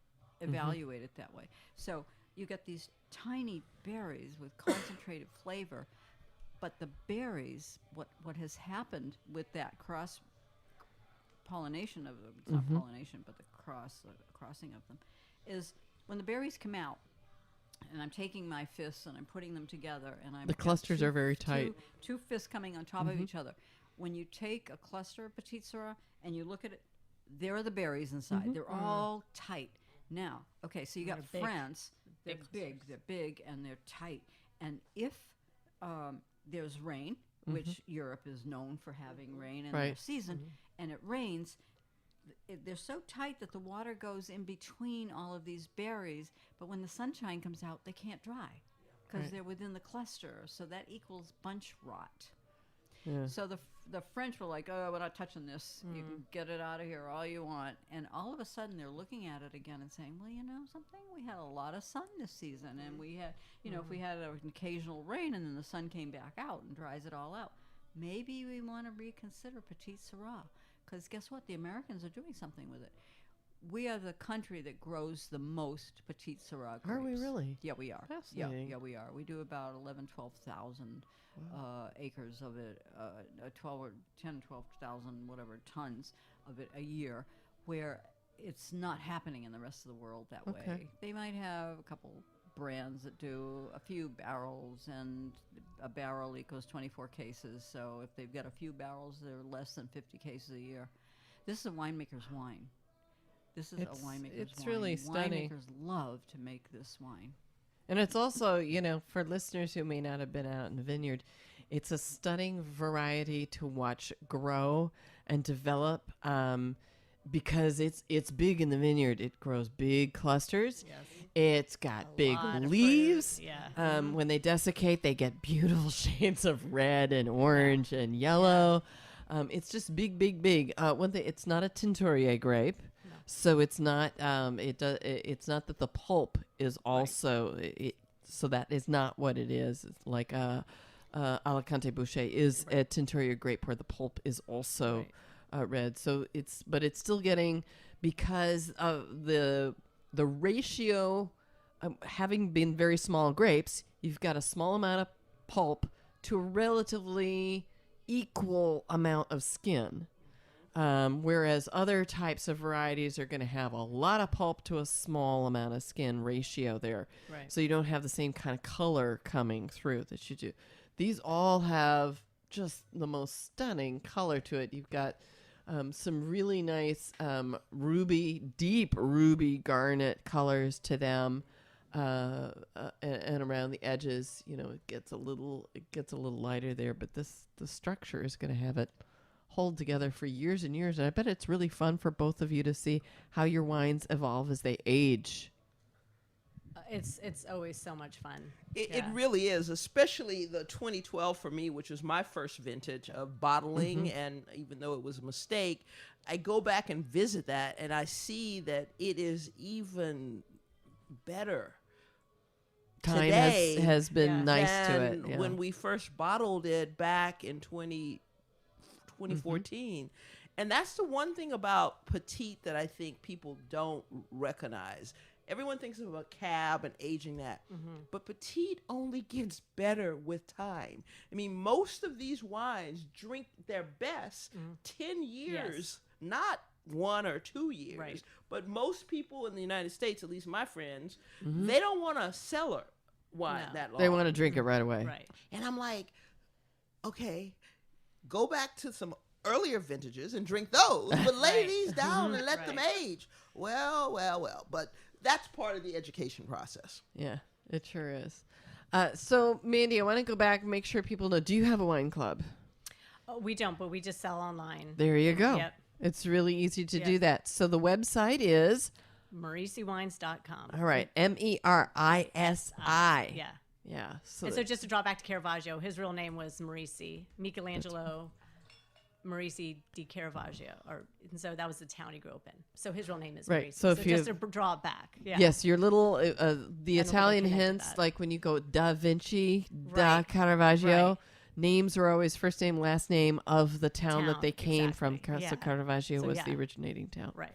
evaluate it that way. So you get these tiny berries with concentrated flavor, but the berries, what has happened with that cross-pollination of them, it's not pollination, but the crossing of them, is when the berries come out, and I'm taking my fists and I'm putting them together, and
The clusters are very tight.
Two fists coming on top of each other. When you take a cluster of Petite Sirah and you look at it, there are the berries inside. They're all tight. Now, okay, so you got France. They're big, and they're tight. And if there's rain, which Europe is known for having rain in their season, and it rains, they're so tight that the water goes in between all of these berries, but when the sunshine comes out, they can't dry because they're within the cluster. So that equals bunch rot.
Yeah.
So the French were like, oh, we're not touching this. You can get it out of here all you want. And all of a sudden they're looking at it again and saying, well, you know something? We had a lot of sun this season. And we had, if we had an occasional rain and then the sun came back out and dries it all out, maybe we want to reconsider Petite Sirah. Because guess what? The Americans are doing something with it. we are the country that grows the most Petite Sirah grapes.
Are we really?
Yeah, we are.
Fascinating.
Yeah, we are. We do about 12,000 acres of it, 12 or 10, 12,000, whatever, tons of it a year, where it's not happening in the rest of the world that way. They might have a couple brands that do a few barrels, and a barrel equals 24 cases. So if they've got a few barrels, they're less than 50 cases a year. This is a winemaker's wine. This is a winemaker's wine.
It's really stunning.
Winemakers love to make this wine.
And it's also, you know, for listeners who may not have been out in the vineyard, it's a stunning variety to watch grow and develop, because it's big in the vineyard. It grows big clusters.
Yes.
It's got big
lot of
leaves.
fruit, yeah.
When they desiccate, they get beautiful shades of red and orange and yellow. It's just big, big, big. One thing, it's not a Tintourier grape. So it's not. It's not that the pulp is also. So that is not what it is. It's like Alicante Boucher is a Tintourier grape where the pulp is also red. So but it's still getting, because of the ratio. Having been very small grapes, you've got a small amount of pulp to a relatively equal amount of skin. Whereas other types of varieties are going to have a lot of pulp to a small amount of skin ratio there.
Right.
So you don't have the same kind of color coming through that you do. These all have just the most stunning color to it. You've got some really nice deep ruby garnet colors to them. And around the edges, you know, it gets a little lighter there, but the structure is going to have it hold together for years and years. And I bet it's really fun for both of you to see how your wines evolve as they age.
It's always so much fun.
It really is, especially the 2012 for me, which was my first vintage of bottling. And even though it was a mistake, I go back and visit that, and I see that it is even better.
Time
today
has been nice to it.
than when we first bottled it back in 2014. And that's the one thing about Petite that I think people don't recognize. Everyone thinks about cab and aging that, but Petite only gets better with time. I mean, most of these wines drink their best 10 years, not 1 or 2 years.
Right.
But most people in the United States, at least my friends, they don't want a cellar wine that long.
They want to drink it right away.
Right.
And I'm like, okay, go back to some earlier vintages and drink those, but lay these down and let them age. Well. But that's part of the education process.
Yeah, it sure is. So, Mandy, I want to go back and make sure people know, do you have a wine club?
Oh, we don't, but we just sell online.
There you go.
Yep.
It's really easy to do that. So the website is?
MerisiWines.com.
All right. MERISI.
Yeah.
Yeah.
So just to draw back to Caravaggio, his real name was Merisi. Michelangelo Merisi di Caravaggio. And so that was the town he grew up in. So his real name is
right.
Merisi.
So if you
just to draw it back. Yeah.
Yes, your little, the Italian
connect to
hints,
that.
like when you go Da Vinci, Da
Right.
Caravaggio,
Right.
names are always first name, last name of the town that they came from.
exactly.
So
Yeah.
Caravaggio
So,
was
yeah.
the originating town.
Right.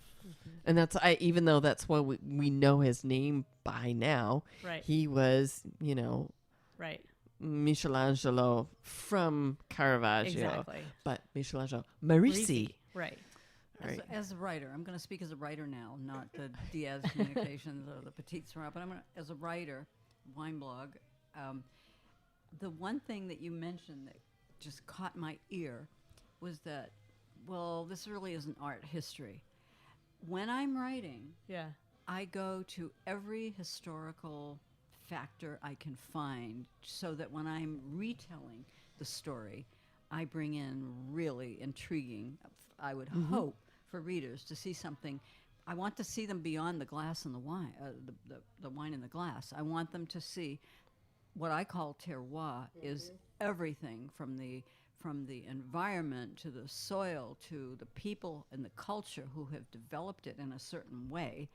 And that's, even though that's what we know his name by now,
Right.
he was,
Right.
Michelangelo from Caravaggio.
Exactly.
But Michelangelo. Merisi.
Right.
All right.
As a writer, I'm going to speak as a writer now, not the Diaz Communications or the Petite Sirah, but as a writer, wine blog. The one thing that you mentioned that just caught my ear was that, well, this really isn't art history. When I'm writing,
Yeah.
I go to every historical factor I can find so that when I'm retelling the story, I bring in really intriguing, I would hope, for readers to see something. I want to see them beyond the glass and the wine, the wine in the glass. I want them to see what I call terroir is everything from the environment to the soil to the people and the culture who have developed it in a certain way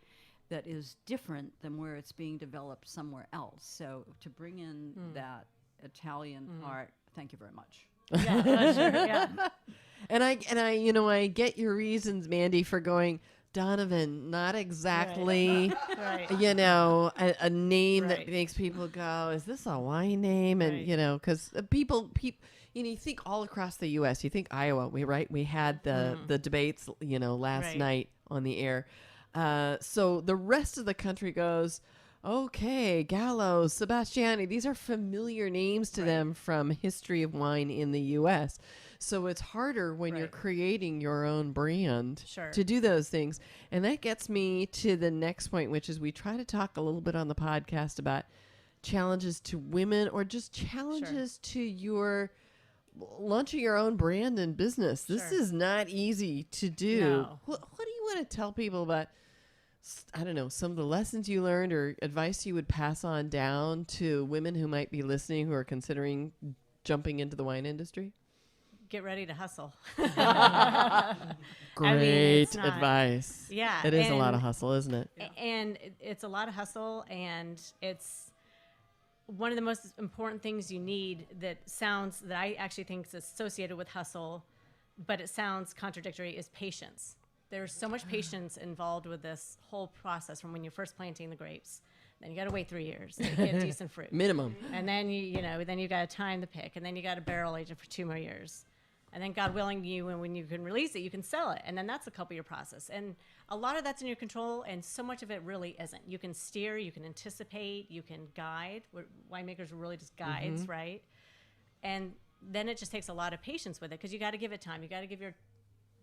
that is different than where it's being developed somewhere else. So to bring in that Italian art, thank you very much.
Yeah. Sure. Yeah.
And I get your reasons, Mandy, for going, Donovan, not exactly,
Right.
you know, a name that
Right.
makes people go, is this a wine name? And,
Right.
you know, because people, you know, you think all across the U.S., you think Iowa, we had the debates, you know, last
Right.
night on the air. So the rest of the country goes, okay, Gallo, Sebastiani, these are familiar names to them from history of wine in the U.S. So it's harder when you're
Right.
creating your own brand
Sure.
to do those things. And that gets me to the next point, which is we try to talk a little bit on the podcast about challenges to women or just challenges to your launching your own brand and business. This
Sure.
is not easy to do.
No.
What do you want to tell people about, I don't know, some of the lessons you learned or advice you would pass on down to women who might be listening who are considering jumping into the wine industry?
Get ready to hustle.
Great
it's not-
advice.
Yeah,
It is a lot of
and-
hustle, isn't it?
And it's a lot of hustle, and it's one of the most important things you need that I actually think is associated with hustle, but it sounds contradictory, is patience. There's so much patience involved with this whole process from when you're first planting the grapes. Then you got to wait 3 years to get decent fruit.
Minimum.
And then then you got to time the pick, and then you got to barrel age it for 2 more years. And then God willing, when you can release it, you can sell it. And then that's a couple year process. And a lot of that's in your control, and so much of it really isn't. You can steer, you can anticipate, you can guide. Winemakers are really just guides, right? And then it just takes a lot of patience with it, because you got to give it time. You got to give your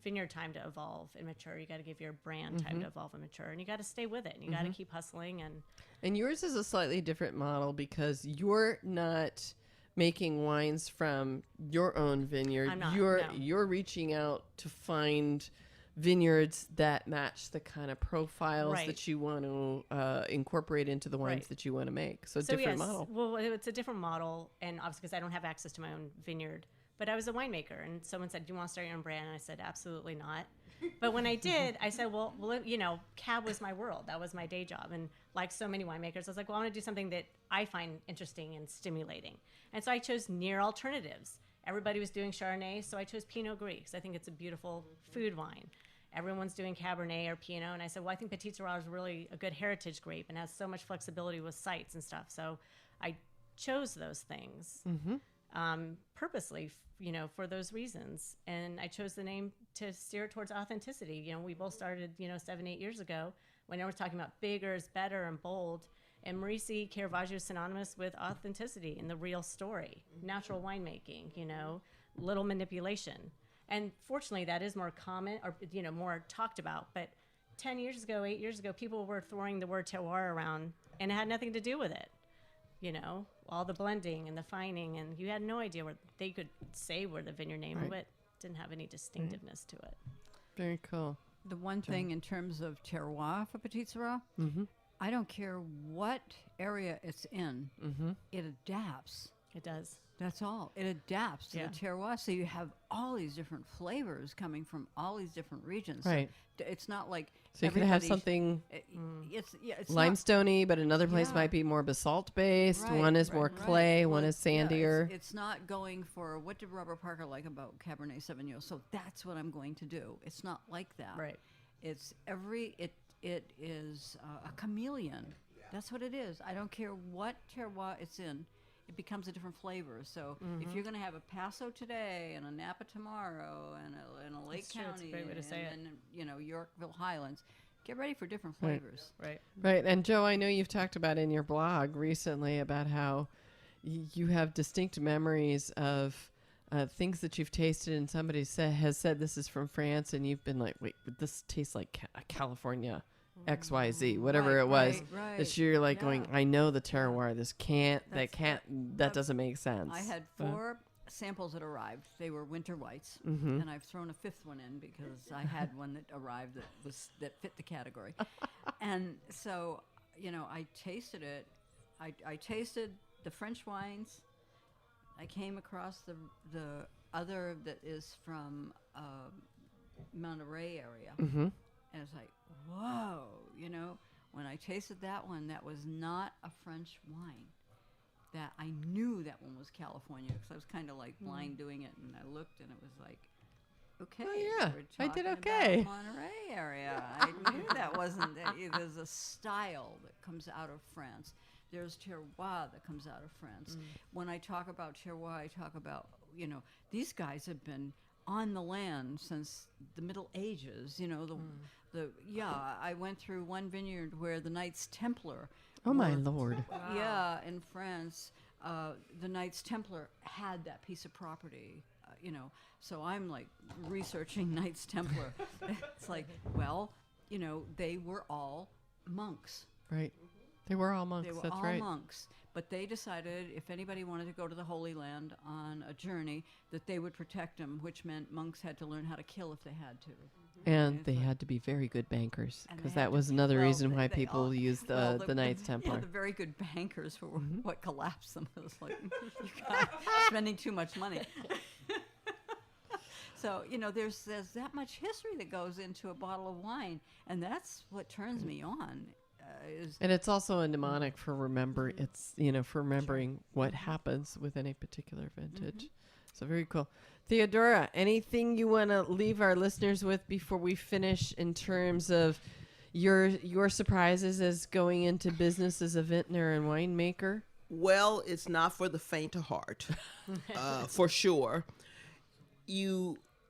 vineyard time to evolve and mature. You got to give your brand time to evolve and mature, and you got to stay with it, and you got to keep hustling.
And yours is a slightly different model because you're not making wines from your own vineyard.
I'm not,
You're
no.
you're reaching out to find vineyards that match the kind of profiles
Right.
that you want to incorporate into the wines
Right.
that you want to make. So, different model.
Well, it's a different model, and obviously because I don't have access to my own vineyard. But I was a winemaker, and someone said, "Do you want to start your own brand?" And I said, "Absolutely not." But when I did, I said, "Well, cab was my world. That was my day job." And like so many winemakers, I was like, "Well, I want to do something that I find interesting and stimulating." And so I chose near alternatives. Everybody was doing Chardonnay, so I chose Pinot Gris, because I think it's a beautiful food wine. Everyone's doing Cabernet or Pinot, and I said, well, I think Petite Sirah is really a good heritage grape and has so much flexibility with sites and stuff. So I chose those things purposely, for those reasons. And I chose the name to steer it towards authenticity. We both started, 7-8 years ago when everyone's talking about bigger is better and bold. And Merisi Caravaggio is synonymous with authenticity and the real story, natural winemaking, little manipulation. And fortunately, that is more common or, more talked about. But 10 years ago, 8 years ago, people were throwing the word terroir around, and it had nothing to do with it. All the blending and the fining, and you had no idea where they could say where the vineyard name, but didn't have any distinctiveness to it.
Very cool.
The one thing in terms of terroir for Petite Sirah, I don't care what area it's in, it adapts.
It does.
That's all. It adapts to the terroir. So you have all these different flavors coming from all these different regions.
Right.
So it's not like
So you could have
everybody's-
something
it's
limestoney, but another place
Yeah.
might be more basalt based.
Right,
One is
right,
more
right.
clay. One
Well,
is
yeah,
sandier.
it's not going for what did Robert Parker like about Cabernet Sauvignon. So that's what I'm going to do. It's not like that.
Right.
It's it is a chameleon. That's what it is. I don't care what terroir it's in. It becomes a different flavor. So if you're going to have a Paso today and a Napa tomorrow and a Lake
That's true. It's a
County
great way to say it.
and Yorkville Highlands, get ready for different flavors.
Right.
Right. And Joe, I know you've talked about in your blog recently about how you have distinct memories of things that you've tasted, and somebody has said this is from France, and you've been like, wait, but this tastes like California XYZ, whatever
Right,
it was.
right.
That you're like
Yeah.
going, I know the terroir. This can't, that
I've-
doesn't make sense.
I had
But-
4 samples that arrived. They were winter whites,
Mm-hmm.
and I've thrown a 5th one in because I had one that arrived that fit the category. And so, I tasted it. I tasted the French wines. I came across the other that is from Monterey area, and it's like, whoa, when I tasted that one, that was not a French wine. That I knew that one was California, because I was kind of like blind doing it, and I looked, and it was like, okay.
Oh, yeah.
We're
I did
talking
okay.
about Monterey area. I knew that wasn't. There's a style that comes out of France. There's terroir that comes out of France. When I talk about terroir, I talk about, these guys have been on the land since the Middle Ages. I went through one vineyard where the Knights Templar.
Oh, my Lord.
Yeah, in France, the Knights Templar had that piece of property. So I'm like researching Knights Templar. It's like, they were all monks.
Right. They were all monks.
They were
That's
all
right.
monks. But they decided if anybody wanted to go to the Holy Land on a journey, that they would protect them, which meant monks had to learn how to kill if they had to.
And they had to be very good bankers,
And they
because
had
that
to
was
be-
another
well,
reason why
they
people
all-
used
well,
the Knights Templar.
Yeah, the very good bankers were what collapsed them. It was like, you guys spending too much money. So, there's that much history that goes into a bottle of wine, and that's what turns me on.
And it's also a mnemonic for remembering what happens within a particular vintage. So very cool. Theodora, anything you want to leave our listeners with before we finish in terms of your surprises as going into business as a vintner and winemaker?
Well, it's not for the faint of heart, for sure.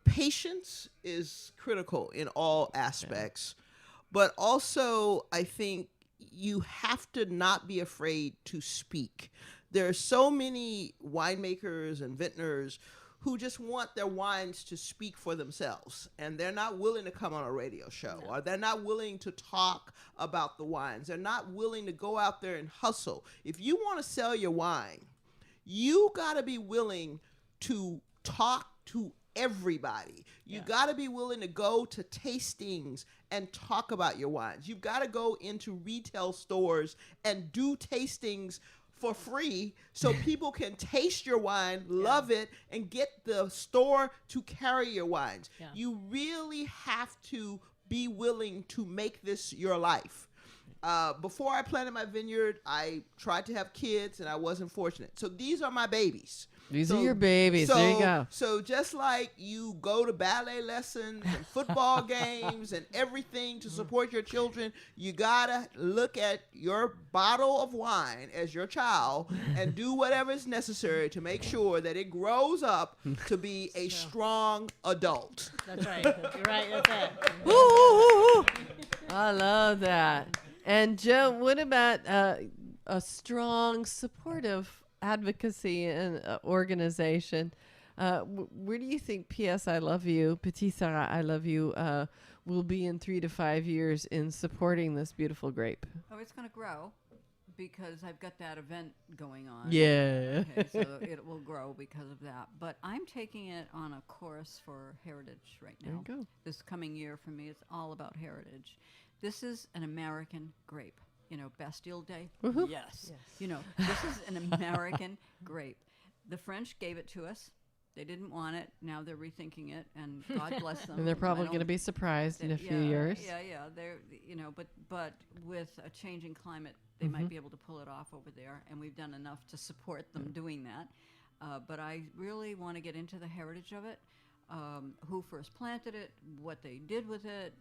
Patience is critical in all aspects, but also I think you have to not be afraid to speak. There are so many winemakers and vintners who just want their wines to speak for themselves, and they're not willing to come on a radio show, or they're not willing to talk about the wines. They're not willing to go out there and hustle. If you want to sell your wine, you got to be willing to talk to everybody. You got to be willing to go to tastings and talk about your wines. You've got to go into retail stores and do tastings for free so people can taste your wine, love it, and get the store to carry your wines.
Yeah.
You really have to be willing to make this your life. Before I planted my vineyard, I tried to have kids, and I wasn't fortunate. So these are my babies.
These are your babies. There you go.
So just like you go to ballet lessons and football games and everything to support your children, you gotta look at your bottle of wine as your child and do whatever is necessary to make sure that it grows up to be a strong adult.
That's right. You're right. That's it.
Woo, woo, woo, woo. I love that. And Jo, what about a strong, supportive advocacy and organization? Where do you think P.S. I Love You, Petite Sirah, I Love You, will be in 3 to 5 years in supporting this beautiful grape?
Oh, it's going to grow because I've got that event going on.
Yeah.
Okay, so it will grow because of that. But I'm taking it on a course for heritage right now.
There you go.
This coming year for me, it's all about heritage. This is an American grape. Bastille Day.
Woohoo.
Yes. This is an American grape. The French gave it to us. They didn't want it. Now they're rethinking it, and God bless them.
And they're probably
I
going to
don't-
be surprised in a few
yeah,
years.
Yeah. They're, but with a changing climate, they might be able to pull it off over there, and we've done enough to support them doing that. But I really want to get into the heritage of it. Who first planted it, what they did with it.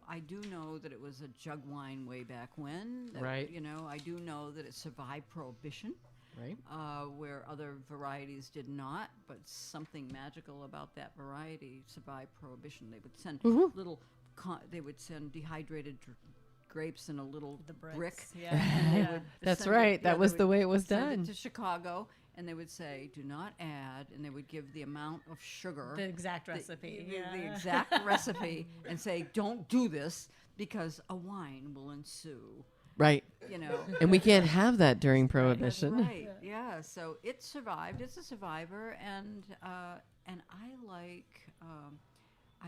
I do know that it was a jug wine way back when.
Right.
I do know that it survived Prohibition,
Right.
where other varieties did not. But something magical about that variety survived Prohibition. They would send they would send dehydrated grapes in a little brick.
bricks, yeah.
And they would
That's
send it-
right. That
they
was
would
the way it was
send
done.
to Chicago, and they would say, "Do not add," and they would give the amount of sugar,
The exact
the-
recipe.
the exact recipe, and say, "Don't do this because a wine will ensue."
Right. And we can't have that during Prohibition.
That's right. Yeah. So it survived. It's a survivor, and I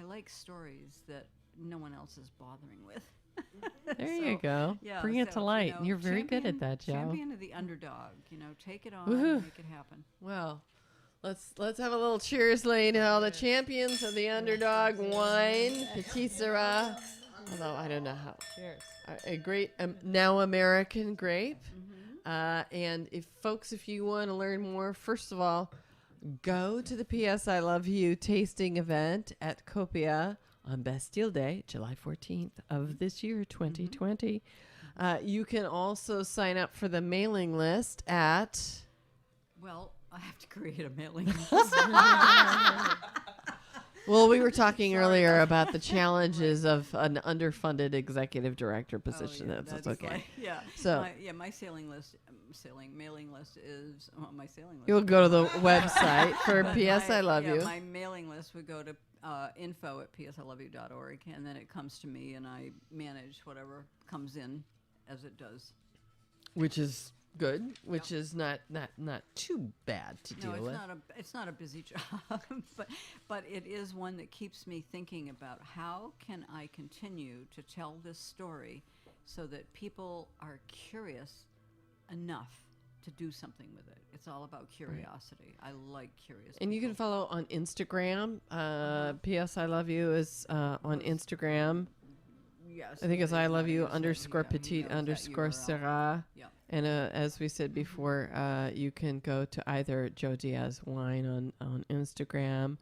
like stories that no one else is bothering with.
There you go.
Yeah,
Bring it to light. You're very good at
champion-
that, Jo.
Champion of the underdog. Take it on,
Woohoo.
and make it happen.
Well, let's have a little cheers, lady, to all the champions of the underdog wine, Petite Sirah. Although I don't know how.
Cheers.
A great now American grape. And if you want to learn more, first of all, Go to the P.S. I Love You tasting event at Copia on Bastille Day, July 14th of this year, 2020. You can also sign up for the mailing list at...
Well, I have to create a mailing list.
Well, we were talking earlier about the challenges of an underfunded executive director position. That's okay.
Like, yeah.
So
my mailing list is my sailing list.
you'll go to the website for P.S. I Love You.
My mailing list would go to info@psiloveyou.org, and then it comes to me, and I manage whatever comes in as it does.
Which is good, which is not too bad to deal with.
It's not a busy job, but it is one that keeps me thinking about how can I continue to tell this story so that people are curious enough to do something with it. It's all about curiosity. I like curious
And you can
people.
follow on Instagram. P.S. I Love You is on Instagram.
Yes,
I think it's I Love You
he
_Petite
knows that
_Sirah.
Yeah.
And as we said before, you can go to either Jo Diaz Wine on Instagram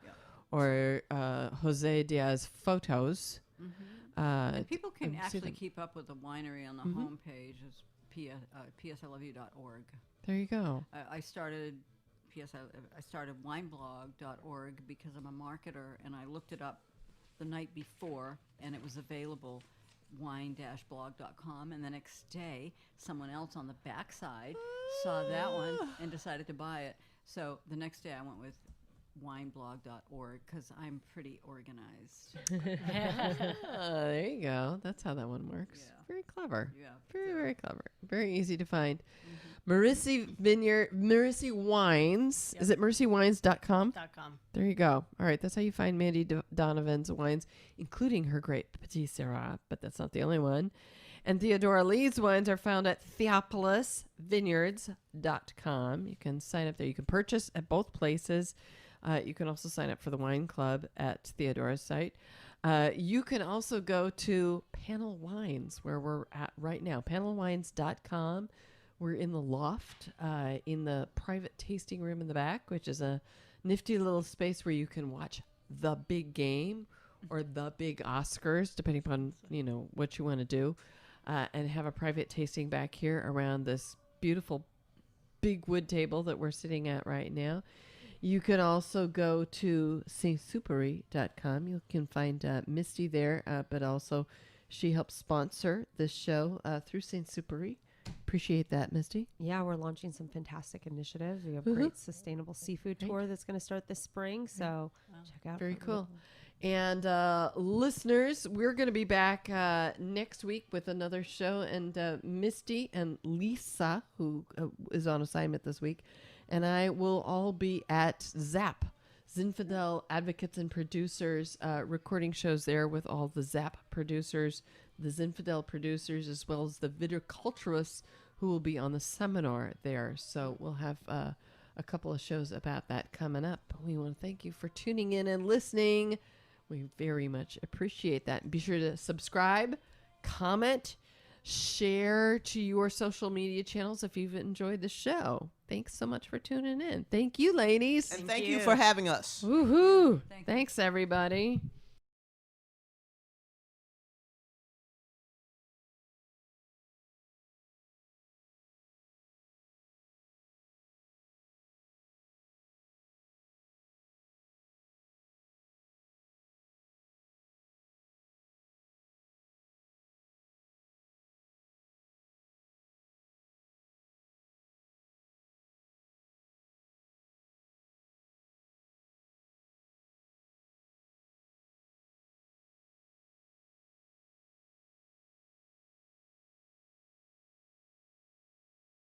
or Jose Diaz Photos.
And people can
see
actually
them.
keep up with the winery on the homepage. It's psiloveyou.org.
There you go.
I started wineblog.org because I'm a marketer, and I looked it up the night before, and it was available wine-blog.com, and the next day someone else on the backside saw that one and decided to buy it. So the next day I went with wineblog.org because I'm pretty organized.
There you go. That's how that one works.
Yeah.
Very clever.
Yeah.
Very clever. Very easy to find. Merisi Wines.
Yep.
Is it merisiwines.com?
.com.
There you go. All right. That's how you find Mandy Donovan's wines, including her great Petite Sirah, but that's not the only one. And Theodora Lee's wines are found at Theopolis Vineyards.com. You can sign up there. You can purchase at both places. You can also sign up for the wine club at Theodora's site. You can also go to Panel Wines, where we're at right now, panelwines.com. We're in the loft, in the private tasting room in the back, which is a nifty little space where you can watch the big game or the big Oscars, depending upon, what you want to do, and have a private tasting back here around this beautiful big wood table that we're sitting at right now. You can also go to saintsupery.com. You can find Misty there, but also she helps sponsor this show through Saint Supery. Appreciate that, Misty.
Yeah, we're launching some fantastic initiatives. We have a great sustainable seafood tour that's going to start this spring. So check out.
Very cool. And listeners, we're going to be back next week with another show. And Misty and Lisa, who is on assignment this week, and I will all be at ZAP, Zinfandel Advocates and Producers, recording shows there with all the ZAP producers, the Zinfandel producers, as well as the viticulturists who will be on the seminar there. So we'll have a couple of shows about that coming up. We want to thank you for tuning in and listening. We very much appreciate that. Be sure to subscribe, comment, share to your social media channels if you've enjoyed the show. Thanks so much for tuning in. Thank you, ladies.
And thank you for having us.
Woohoo.
Thank you.
Thanks, everybody.